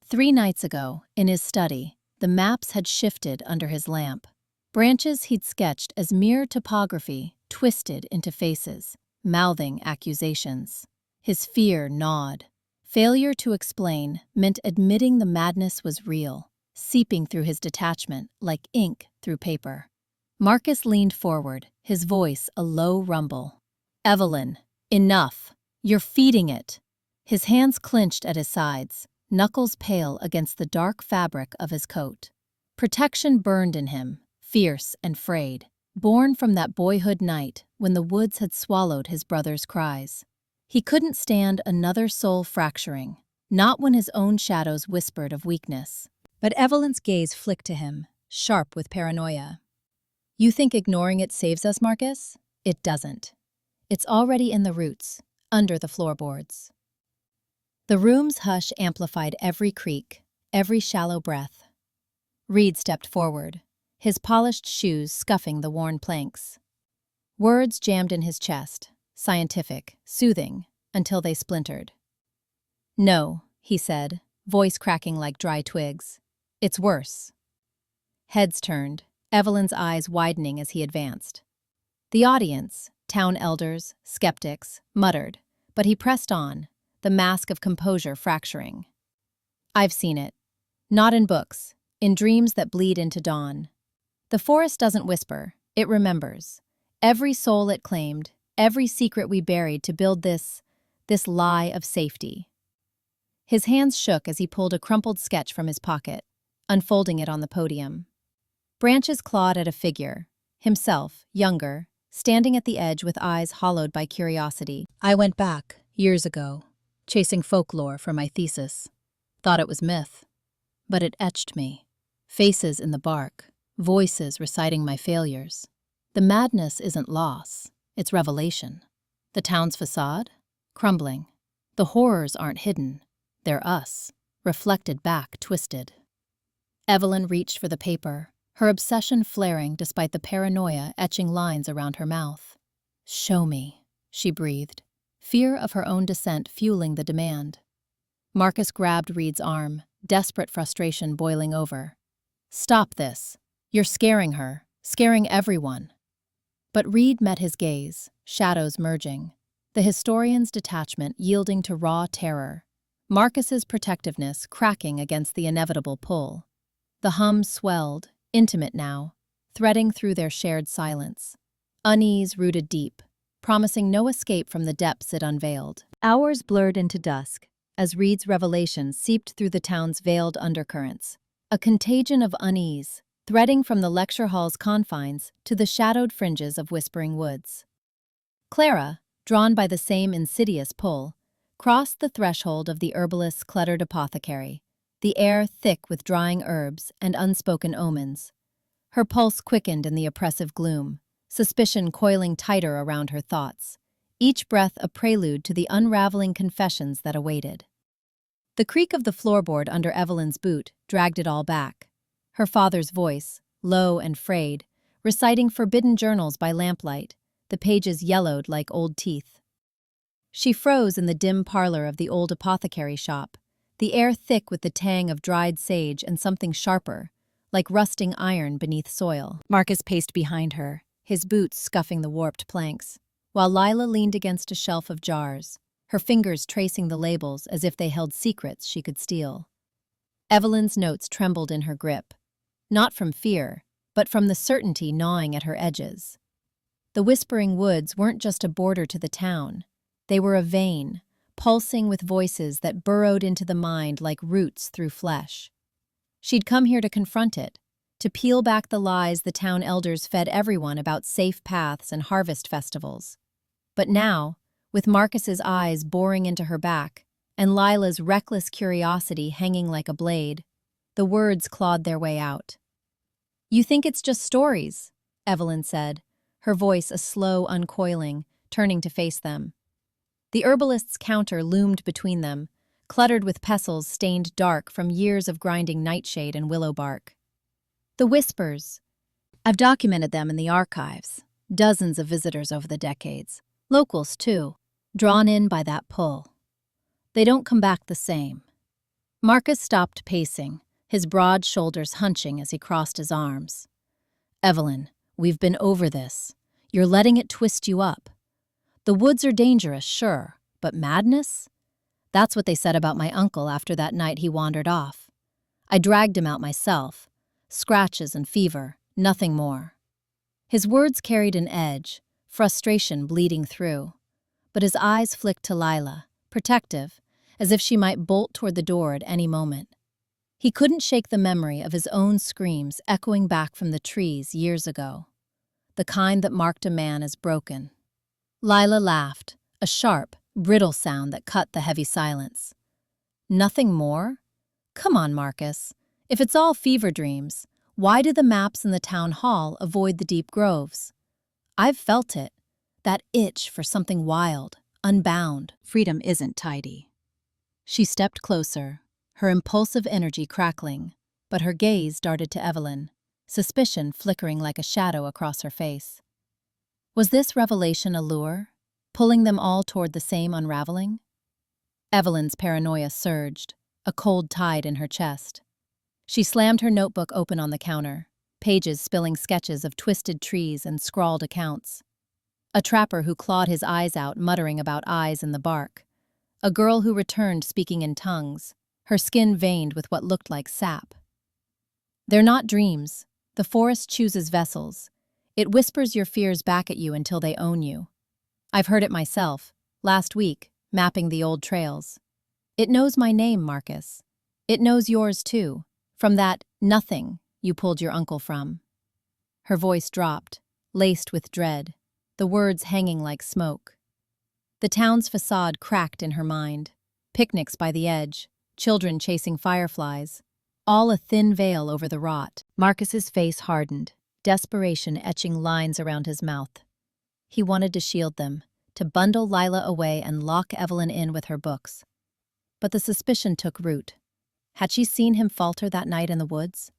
3 nights ago, in his study, the maps had shifted under his lamp. Branches he'd sketched as mere topography twisted into faces, mouthing accusations. His fear gnawed. Failure to explain meant admitting the madness was real, seeping through his detachment like ink through paper. Marcus leaned forward, his voice a low rumble. "Evelyn, enough. You're feeding it." His hands clenched at his sides, knuckles pale against the dark fabric of his coat. Protection burned in him, fierce and frayed, born from that boyhood night when the woods had swallowed his brother's cries. He couldn't stand another soul fracturing, not when his own shadows whispered of weakness. But Evelyn's gaze flicked to him, sharp with paranoia. "You think ignoring it saves us, Marcus? It doesn't. It's already in the roots, under the floorboards." The room's hush amplified every creak, every shallow breath. Reed stepped forward, his polished shoes scuffing the worn planks. Words jammed in his chest, scientific, soothing, until they splintered. "No," he said, voice cracking like dry twigs. "It's worse." Heads turned, Evelyn's eyes widening as he advanced. The audience, town elders, skeptics, muttered, but he pressed on, the mask of composure fracturing. "I've seen it. Not in books, in dreams that bleed into dawn. The forest doesn't whisper, it remembers. Every soul it claimed, every secret we buried to build this lie of safety." His hands shook as he pulled a crumpled sketch from his pocket, unfolding it on the podium. Branches clawed at a figure, himself, younger, standing at the edge with eyes hollowed by curiosity. "I went back, years ago, chasing folklore for my thesis. Thought it was myth. But it etched me. Faces in the bark, voices reciting my failures. The madness isn't loss, it's revelation. The town's facade? Crumbling. The horrors aren't hidden, they're us, reflected back, twisted." Evelyn reached for the paper, her obsession flaring despite the paranoia etching lines around her mouth. "Show me," she breathed, fear of her own descent fueling the demand. Marcus grabbed Reed's arm, desperate frustration boiling over. "Stop this. You're scaring her, scaring everyone." But Reed met his gaze, shadows merging, the historian's detachment yielding to raw terror, Marcus's protectiveness cracking against the inevitable pull. The hum swelled, intimate now, threading through their shared silence. Unease rooted deep, promising no escape from the depths it unveiled. Hours blurred into dusk, as Reed's revelation seeped through the town's veiled undercurrents, a contagion of unease, threading from the lecture hall's confines to the shadowed fringes of whispering woods. Klara, drawn by the same insidious pull, crossed the threshold of the herbalist's cluttered apothecary, the air thick with drying herbs and unspoken omens. Her pulse quickened in the oppressive gloom, suspicion coiling tighter around her thoughts, each breath a prelude to the unraveling confessions that awaited. The creak of the floorboard under Evelyn's boot dragged it all back. Her father's voice, low and frayed, reciting forbidden journals by lamplight, the pages yellowed like old teeth. She froze in the dim parlor of the old apothecary shop, the air thick with the tang of dried sage and something sharper, like rusting iron beneath soil. Marcus paced behind her, his boots scuffing the warped planks, while Lila leaned against a shelf of jars, her fingers tracing the labels as if they held secrets she could steal. Evelyn's notes trembled in her grip, not from fear, but from the certainty gnawing at her edges. The Whispering Woods weren't just a border to the town. They were a vein, pulsing with voices that burrowed into the mind like roots through flesh. She'd come here to confront it, to peel back the lies the town elders fed everyone about safe paths and harvest festivals. But now, with Marcus's eyes boring into her back, and Lila's reckless curiosity hanging like a blade, the words clawed their way out. "You think it's just stories," Evelyn said, her voice a slow uncoiling, turning to face them. The herbalist's counter loomed between them, cluttered with pestles stained dark from years of grinding nightshade and willow bark. "The whispers. I've documented them in the archives, dozens of visitors over the decades, locals too, drawn in by that pull. They don't come back the same." Marcus stopped pacing, his broad shoulders hunching as he crossed his arms. "Evelyn, we've been over this. You're letting it twist you up. The woods are dangerous, sure, but madness? That's what they said about my uncle after that night he wandered off. I dragged him out myself. Scratches and fever, nothing more." His words carried an edge, frustration bleeding through. But his eyes flicked to Lila, protective, as if she might bolt toward the door at any moment. He couldn't shake the memory of his own screams echoing back from the trees years ago, the kind that marked a man as broken. Lila laughed, a sharp, brittle sound that cut the heavy silence. "Nothing more? Come on, Marcus. If it's all fever dreams, why do the maps in the town hall avoid the deep groves? I've felt it, that itch for something wild, unbound. Freedom isn't tidy." She stepped closer, her impulsive energy crackling, but her gaze darted to Evelyn, suspicion flickering like a shadow across her face. Was this revelation a lure, pulling them all toward the same unraveling? Evelyn's paranoia surged, a cold tide in her chest. She slammed her notebook open on the counter, pages spilling sketches of twisted trees and scrawled accounts. A trapper who clawed his eyes out muttering about eyes in the bark. A girl who returned speaking in tongues, her skin veined with what looked like sap. They're not dreams. The forest chooses vessels. It whispers your fears back at you until they own you. I've heard it myself, last week, mapping the old trails. It knows my name, Marcus. It knows yours too, from that nothing you pulled your uncle from. Her voice dropped, laced with dread, the words hanging like smoke. The town's facade cracked in her mind. Picnics by the edge, children chasing fireflies, all a thin veil over the rot. Marcus's face hardened, desperation etching lines around his mouth. He wanted to shield them, to bundle Lila away and lock Evelyn in with her books. But the suspicion took root. Had she seen him falter that night in the woods?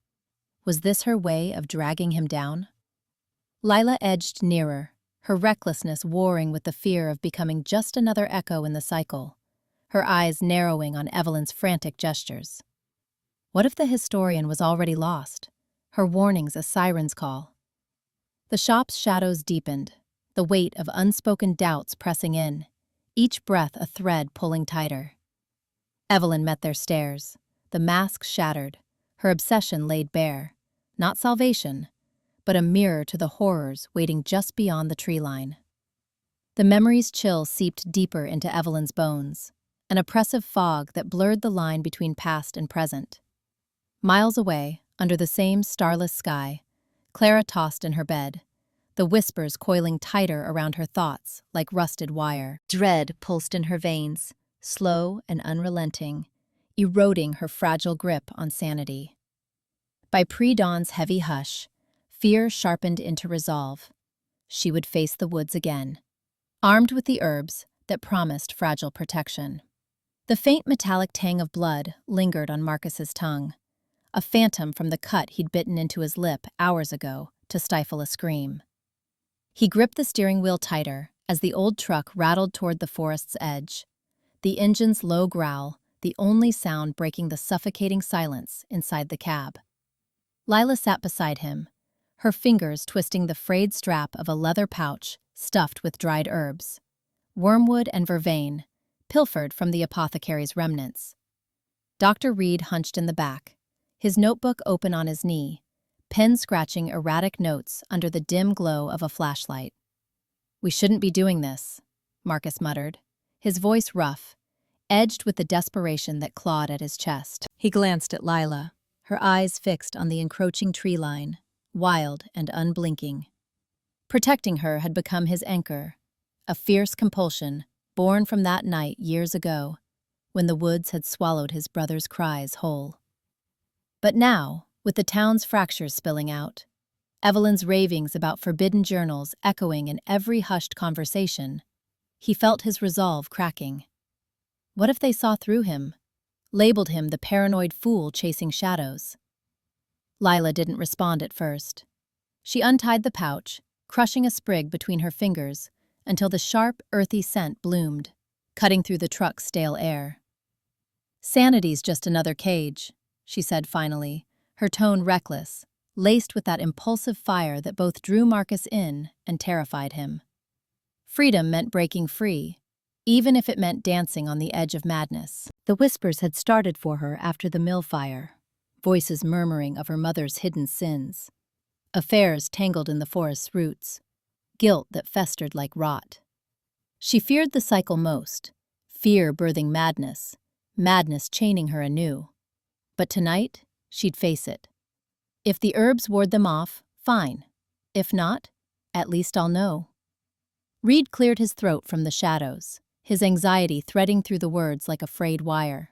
Was this her way of dragging him down? Lila edged nearer, her recklessness warring with the fear of becoming just another echo in the cycle, her eyes narrowing on Evelyn's frantic gestures. What if the historian was already lost, her warnings a siren's call? The shop's shadows deepened, the weight of unspoken doubts pressing in, each breath a thread pulling tighter. Evelyn met their stares, the mask shattered, her obsession laid bare, not salvation, but a mirror to the horrors waiting just beyond the tree line. The memory's chill seeped deeper into Evelyn's bones, an oppressive fog that blurred the line between past and present. Miles away, under the same starless sky, Klara tossed in her bed, the whispers coiling tighter around her thoughts like rusted wire. Dread pulsed in her veins, slow and unrelenting, eroding her fragile grip on sanity. By pre-dawn's heavy hush, fear sharpened into resolve. She would face the woods again, armed with the herbs that promised fragile protection. The faint metallic tang of blood lingered on Marcus's tongue, a phantom from the cut he'd bitten into his lip hours ago to stifle a scream. He gripped the steering wheel tighter as the old truck rattled toward the forest's edge, the engine's low growl the only sound breaking the suffocating silence inside the cab. Lila sat beside him, her fingers twisting the frayed strap of a leather pouch stuffed with dried herbs, wormwood and vervain, pilfered from the apothecary's remnants. Dr. Reed hunched in the back, his notebook open on his knee, pen scratching erratic notes under the dim glow of a flashlight. "We shouldn't be doing this," Marcus muttered, his voice rough, edged with the desperation that clawed at his chest. He glanced at Lila, her eyes fixed on the encroaching tree line, wild and unblinking. Protecting her had become his anchor, a fierce compulsion born from that night years ago, when the woods had swallowed his brother's cries whole. But now, with the town's fractures spilling out, Evelyn's ravings about forbidden journals echoing in every hushed conversation, he felt his resolve cracking. What if they saw through him, labeled him the paranoid fool chasing shadows? Lila didn't respond at first. She untied the pouch, crushing a sprig between her fingers until the sharp, earthy scent bloomed, cutting through the truck's stale air. "Sanity's just another cage," she said finally, her tone reckless, laced with that impulsive fire that both drew Marcus in and terrified him. Freedom meant breaking free, even if it meant dancing on the edge of madness. The whispers had started for her after the mill fire, voices murmuring of her mother's hidden sins, affairs tangled in the forest's roots, guilt that festered like rot. She feared the cycle most, fear birthing madness, madness chaining her anew. But tonight, she'd face it. If the herbs ward them off, fine. If not, at least I'll know. Reed cleared his throat from the shadows, his anxiety threading through the words like a frayed wire.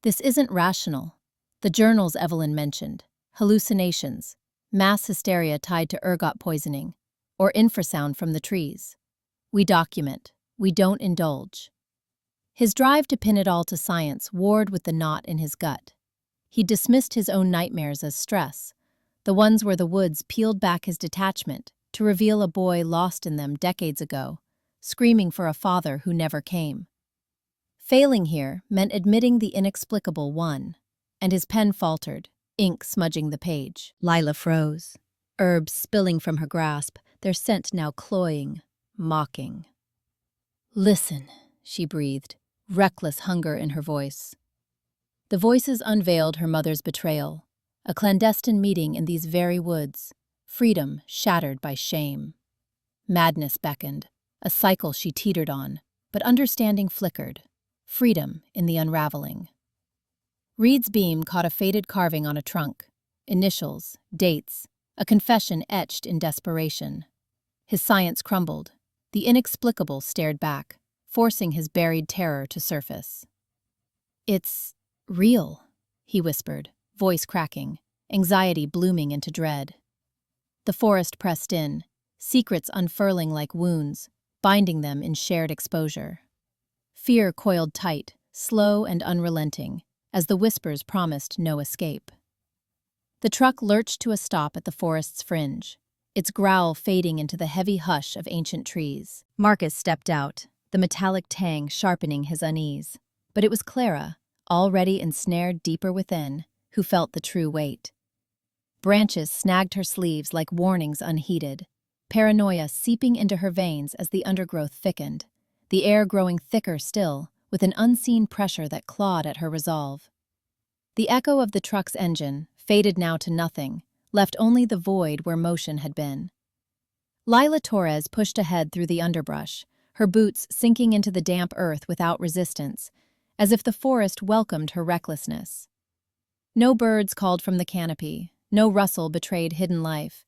"This isn't rational. The journals Evelyn mentioned, hallucinations, mass hysteria tied to ergot poisoning, or infrasound from the trees. We document, we don't indulge." His drive to pin it all to science warred with the knot in his gut. He dismissed his own nightmares as stress, the ones where the woods peeled back his detachment to reveal a boy lost in them decades ago, screaming for a father who never came. Failing here meant admitting the inexplicable one, and his pen faltered, ink smudging the page. Lila froze, herbs spilling from her grasp, their scent now cloying, mocking. "Listen," she breathed, reckless hunger in her voice. The voices unveiled her mother's betrayal, a clandestine meeting in these very woods, freedom shattered by shame. Madness beckoned, a cycle she teetered on, but understanding flickered, freedom in the unraveling. Reed's beam caught a faded carving on a trunk, initials, dates, a confession etched in desperation. His science crumbled, the inexplicable stared back, forcing his buried terror to surface. "It's real," he whispered, voice cracking, anxiety blooming into dread. The forest pressed in, secrets unfurling like wounds, binding them in shared exposure. Fear coiled tight, slow and unrelenting, as the whispers promised no escape. The truck lurched to a stop at the forest's fringe, its growl fading into the heavy hush of ancient trees. Marcus stepped out, the metallic tang sharpening his unease. But it was Klara, already ensnared deeper within, who felt the true weight. Branches snagged her sleeves like warnings unheeded, paranoia seeping into her veins as the undergrowth thickened, the air growing thicker still, with an unseen pressure that clawed at her resolve. The echo of the truck's engine faded now to nothing, left only the void where motion had been. Lila Torres pushed ahead through the underbrush, her boots sinking into the damp earth without resistance, as if the forest welcomed her recklessness. No birds called from the canopy, no rustle betrayed hidden life,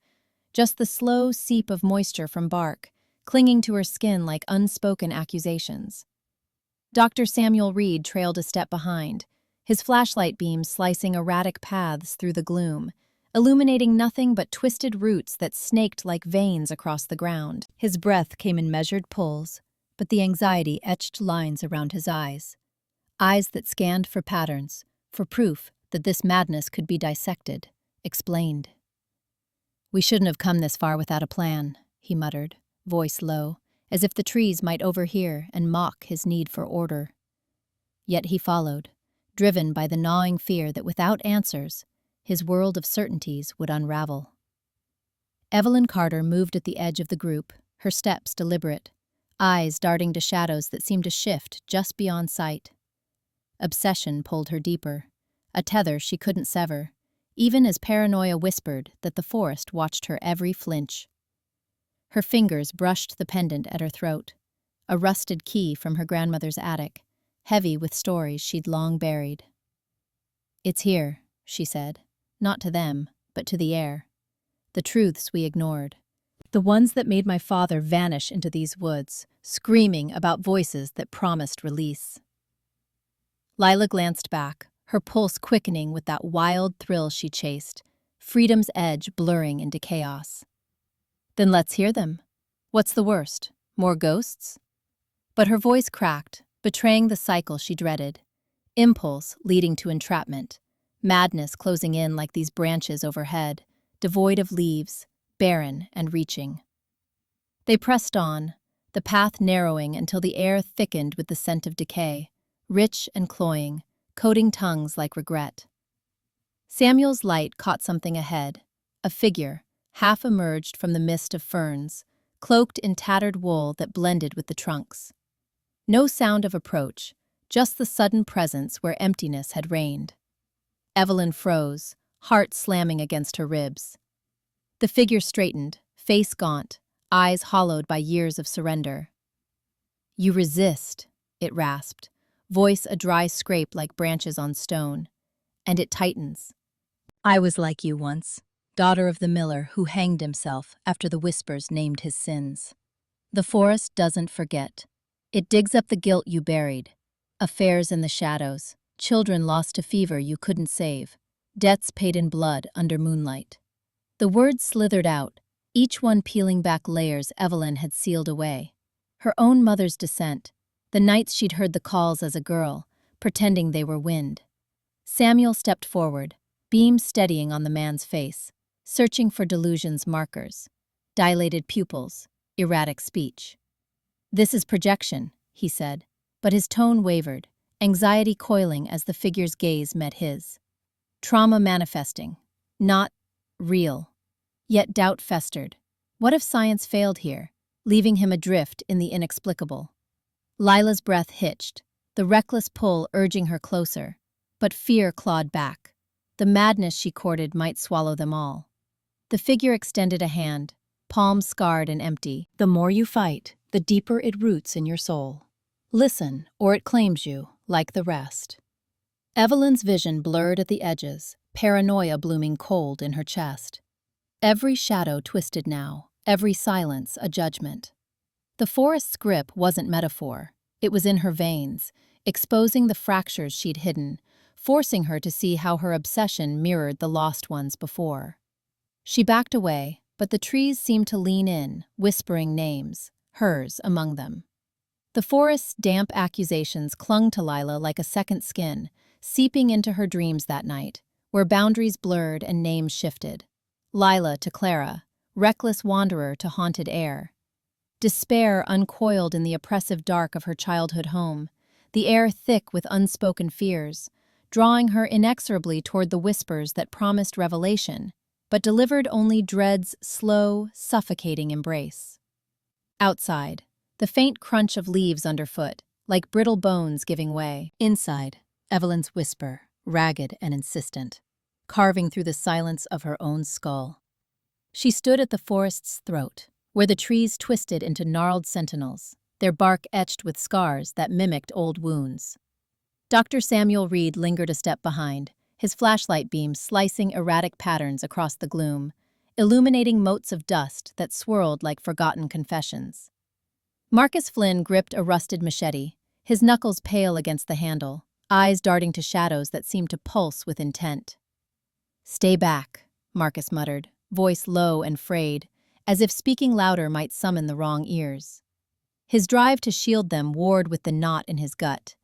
just the slow seep of moisture from bark, clinging to her skin like unspoken accusations. Dr. Samuel Reed trailed a step behind, his flashlight beams slicing erratic paths through the gloom, illuminating nothing but twisted roots that snaked like veins across the ground. His breath came in measured pulls, but the anxiety etched lines around his eyes that scanned for patterns, for proof that this madness could be dissected, explained. "We shouldn't have come this far without a plan," he muttered, voice low, as if the trees might overhear and mock his need for order. Yet he followed, driven by the gnawing fear that without answers, his world of certainties would unravel. Evelyn Carter moved at the edge of the group, her steps deliberate, eyes darting to shadows that seemed to shift just beyond sight. Obsession pulled her deeper, a tether she couldn't sever, even as paranoia whispered that the forest watched her every flinch. Her fingers brushed the pendant at her throat, a rusted key from her grandmother's attic, heavy with stories she'd long buried. "It's here," she said, not to them, but to the air. "The truths we ignored. The ones that made my father vanish into these woods, screaming about voices that promised release." Lila glanced back, her pulse quickening with that wild thrill she chased, freedom's edge blurring into chaos. "Then let's hear them. What's the worst? More ghosts?" But her voice cracked, betraying the cycle she dreaded. Impulse leading to entrapment, madness closing in like these branches overhead, devoid of leaves, barren and reaching. They pressed on, the path narrowing until the air thickened with the scent of decay, rich and cloying, coating tongues like regret. Samuel's light caught something ahead, a figure, half emerged from the mist of ferns, cloaked in tattered wool that blended with the trunks. No sound of approach, just the sudden presence where emptiness had reigned. Evelyn froze, heart slamming against her ribs. The figure straightened, face gaunt, eyes hollowed by years of surrender. "You resist," it rasped, voice a dry scrape like branches on stone. "And it tightens. I was like you once, daughter of the miller who hanged himself after the whispers named his sins. The forest doesn't forget. It digs up the guilt you buried. Affairs in the shadows, children lost to fever you couldn't save, debts paid in blood under moonlight." The words slithered out, each one peeling back layers Evelyn had sealed away. Her own mother's descent, the nights she'd heard the calls as a girl, pretending they were wind. Samuel stepped forward, beam steadying on the man's face, searching for delusion's markers. Dilated pupils, erratic speech. "This is projection," he said, but his tone wavered, anxiety coiling as the figure's gaze met his. Trauma manifesting. Not real. Yet doubt festered. What if science failed here, leaving him adrift in the inexplicable? Lila's breath hitched, the reckless pull urging her closer, but fear clawed back. The madness she courted might swallow them all. The figure extended a hand, palm scarred and empty. "The more you fight, the deeper it roots in your soul. Listen, or it claims you, like the rest." Evelyn's vision blurred at the edges, paranoia blooming cold in her chest. Every shadow twisted now, every silence a judgment. The forest's grip wasn't metaphor. It was in her veins, exposing the fractures she'd hidden, forcing her to see how her obsession mirrored the lost ones before. She backed away, but the trees seemed to lean in, whispering names, hers among them. The forest's damp accusations clung to Lila like a second skin, seeping into her dreams that night, where boundaries blurred and names shifted. Lila to Klara, reckless wanderer to haunted air. Despair uncoiled in the oppressive dark of her childhood home, the air thick with unspoken fears, drawing her inexorably toward the whispers that promised revelation, but delivered only dread's slow, suffocating embrace. Outside, the faint crunch of leaves underfoot, like brittle bones giving way. Inside, Evelyn's whisper, ragged and insistent, carving through the silence of her own skull. She stood at the forest's throat, where the trees twisted into gnarled sentinels, their bark etched with scars that mimicked old wounds. Dr. Samuel Reed lingered a step behind, his flashlight beam slicing erratic patterns across the gloom, illuminating motes of dust that swirled like forgotten confessions. Marcus Flynn gripped a rusted machete, his knuckles pale against the handle, eyes darting to shadows that seemed to pulse with intent. "Stay back," Marcus muttered, voice low and frayed, as if speaking louder might summon the wrong ears. His drive to shield them warred with the knot in his gut,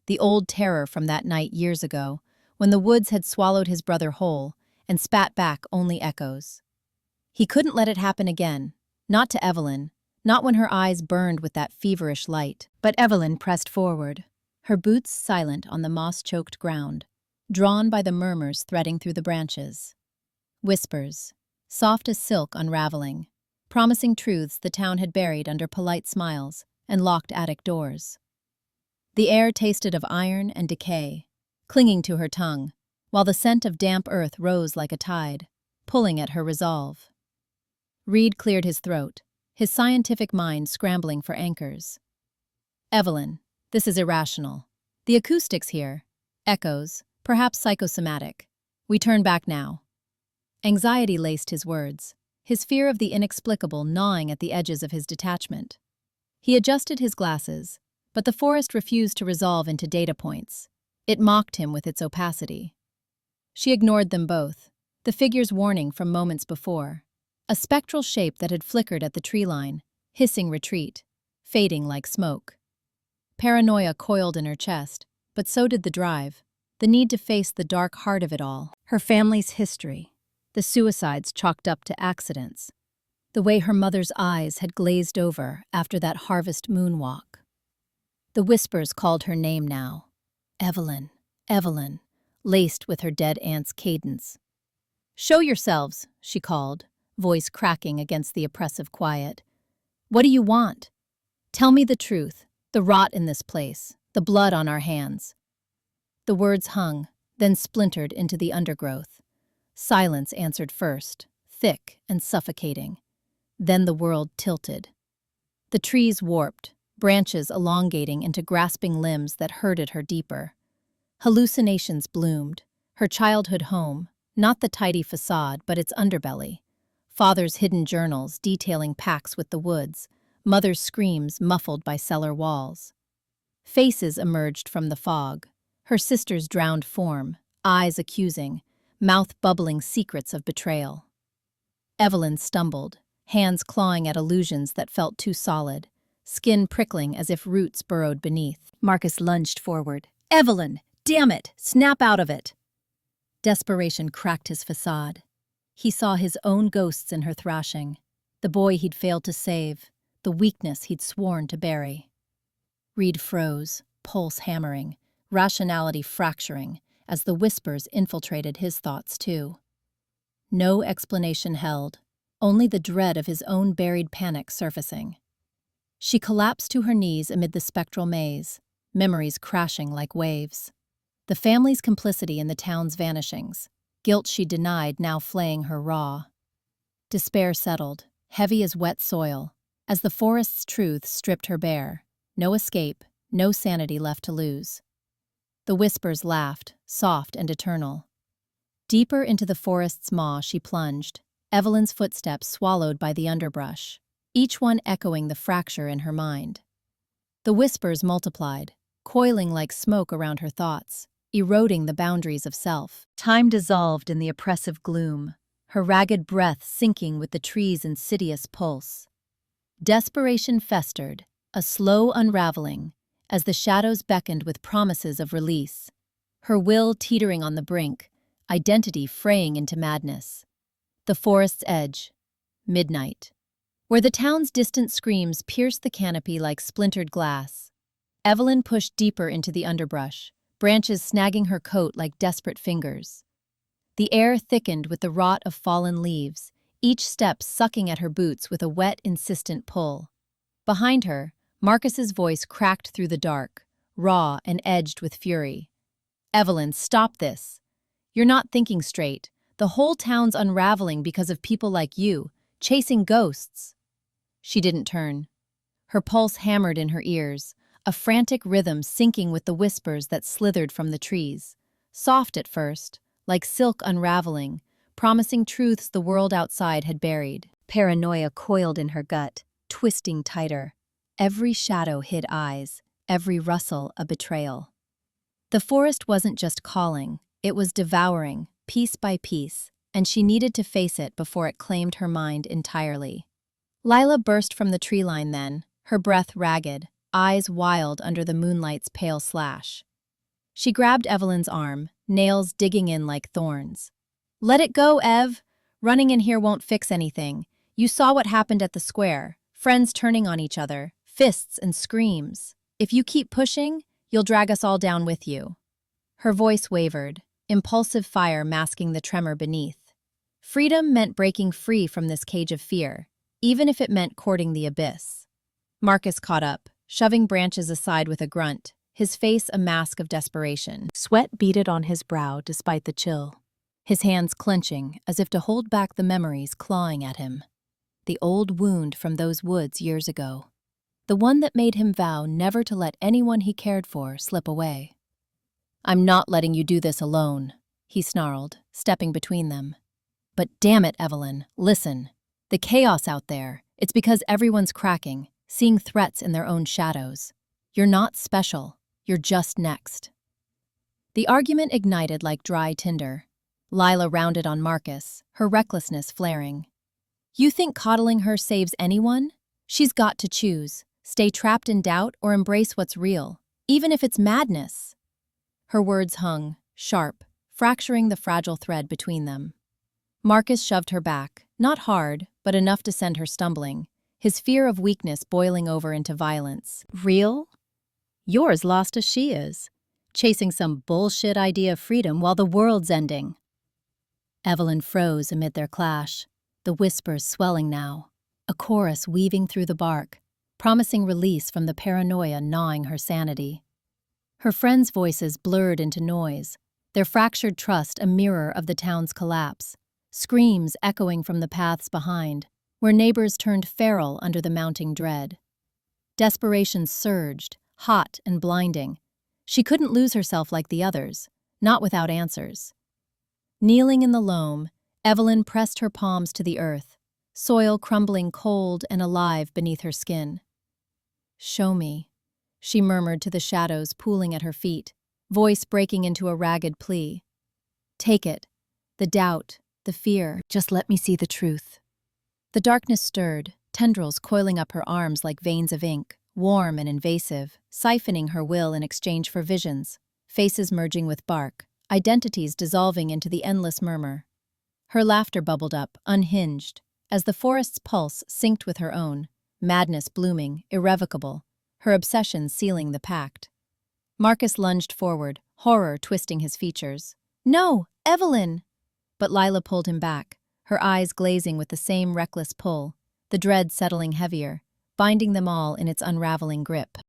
the old terror from that night years ago, when the woods had swallowed his brother whole and spat back only echoes. He couldn't let it happen again, not to Evelyn, not when her eyes burned with that feverish light. But Evelyn pressed forward, her boots silent on the moss-choked ground, drawn by the murmurs threading through the branches. Whispers, soft as silk unraveling, promising truths the town had buried under polite smiles and locked attic doors. The air tasted of iron and decay, clinging to her tongue, while the scent of damp earth rose like a tide, pulling at her resolve. Reed cleared his throat, his scientific mind scrambling for anchors. "Evelyn, this is irrational. The acoustics here, echoes, perhaps psychosomatic. We turn back now." Anxiety laced his words, his fear of the inexplicable gnawing at the edges of his detachment. He adjusted his glasses, but the forest refused to resolve into data points. It mocked him with its opacity. She ignored them both, the figure's warning from moments before. A spectral shape that had flickered at the tree line, hissing retreat, fading like smoke. Paranoia coiled in her chest, but so did the drive, the need to face the dark heart of it all. Her family's history, the suicides chalked up to accidents, the way her mother's eyes had glazed over after that harvest moonwalk. The whispers called her name now. Evelyn, Evelyn, laced with her dead aunt's cadence. "Show yourselves," she called, voice cracking against the oppressive quiet. "What do you want? Tell me the truth, the rot in this place, the blood on our hands." The words hung, then splintered into the undergrowth. Silence answered first, thick and suffocating. Then the world tilted. The trees warped, branches elongating into grasping limbs that herded her deeper. Hallucinations bloomed, her childhood home, not the tidy facade but its underbelly. Father's hidden journals detailing pacts with the woods, mother's screams muffled by cellar walls. Faces emerged from the fog, her sister's drowned form, eyes accusing, mouth bubbling secrets of betrayal. Evelyn stumbled, hands clawing at illusions that felt too solid, skin prickling as if roots burrowed beneath. Marcus lunged forward. "Evelyn! Damn it! Snap out of it!" Desperation cracked his facade. He saw his own ghosts in her thrashing, the boy he'd failed to save, the weakness he'd sworn to bury. Reed froze, pulse hammering, rationality fracturing, as the whispers infiltrated his thoughts too. No explanation held, only the dread of his own buried panic surfacing. She collapsed to her knees amid the spectral maze, memories crashing like waves. The family's complicity in the town's vanishings, guilt she denied now flaying her raw. Despair settled, heavy as wet soil, as the forest's truth stripped her bare. No escape, no sanity left to lose. The whispers laughed, soft and eternal. Deeper into the forest's maw she plunged, Evelyn's footsteps swallowed by the underbrush, each one echoing the fracture in her mind. The whispers multiplied, coiling like smoke around her thoughts, eroding the boundaries of self. Time dissolved in the oppressive gloom, her ragged breath sinking with the tree's insidious pulse. Desperation festered, a slow unraveling, as the shadows beckoned with promises of release. Her will teetering on the brink, identity fraying into madness. The forest's edge. Midnight. Where the town's distant screams pierced the canopy like splintered glass. Evelyn pushed deeper into the underbrush, branches snagging her coat like desperate fingers. The air thickened with the rot of fallen leaves, each step sucking at her boots with a wet, insistent pull. Behind her, Marcus's voice cracked through the dark, raw and edged with fury. "Evelyn, stop this. You're not thinking straight. The whole town's unraveling because of people like you, chasing ghosts." She didn't turn. Her pulse hammered in her ears, a frantic rhythm syncing with the whispers that slithered from the trees. Soft at first, like silk unraveling, promising truths the world outside had buried. Paranoia coiled in her gut, twisting tighter. Every shadow hid eyes, every rustle a betrayal. The forest wasn't just calling, it was devouring, piece by piece, and she needed to face it before it claimed her mind entirely. Lila burst from the tree line then, her breath ragged, eyes wild under the moonlight's pale slash. She grabbed Evelyn's arm, nails digging in like thorns. "Let it go, Ev! Running in here won't fix anything. You saw what happened at the square, friends turning on each other, fists and screams. If you keep pushing, you'll drag us all down with you." Her voice wavered, impulsive fire masking the tremor beneath. Freedom meant breaking free from this cage of fear, even if it meant courting the abyss. Marcus caught up, shoving branches aside with a grunt, his face a mask of desperation. Sweat beaded on his brow despite the chill, his hands clenching as if to hold back the memories clawing at him. The old wound from those woods years ago. The one that made him vow never to let anyone he cared for slip away. "I'm not letting you do this alone," he snarled, stepping between them. "But damn it, Evelyn, listen. The chaos out there, it's because everyone's cracking, seeing threats in their own shadows. You're not special, you're just next." The argument ignited like dry tinder. Lila rounded on Marcus, her recklessness flaring. "You think coddling her saves anyone? She's got to choose, stay trapped in doubt or embrace what's real, even if it's madness." Her words hung, sharp, fracturing the fragile thread between them. Marcus shoved her back, not hard, but enough to send her stumbling, his fear of weakness boiling over into violence. "Real? You're as lost as she is, chasing some bullshit idea of freedom while the world's ending." Evelyn froze amid their clash, the whispers swelling now, a chorus weaving through the bark, promising release from the paranoia gnawing her sanity. Her friends' voices blurred into noise, their fractured trust a mirror of the town's collapse, screams echoing from the paths behind, where neighbors turned feral under the mounting dread. Desperation surged, hot and blinding. She couldn't lose herself like the others, not without answers. Kneeling in the loam, Evelyn pressed her palms to the earth, soil crumbling cold and alive beneath her skin. "Show me," she murmured to the shadows pooling at her feet, voice breaking into a ragged plea. "Take it, the doubt, the fear, just let me see the truth." The darkness stirred, tendrils coiling up her arms like veins of ink, warm and invasive, siphoning her will in exchange for visions, faces merging with bark, identities dissolving into the endless murmur. Her laughter bubbled up, unhinged, as the forest's pulse synced with her own, madness blooming, irrevocable, her obsession sealing the pact. Marcus lunged forward, horror twisting his features. "No, Evelyn!" But Lila pulled him back, her eyes glazing with the same reckless pull, the dread settling heavier, binding them all in its unraveling grip.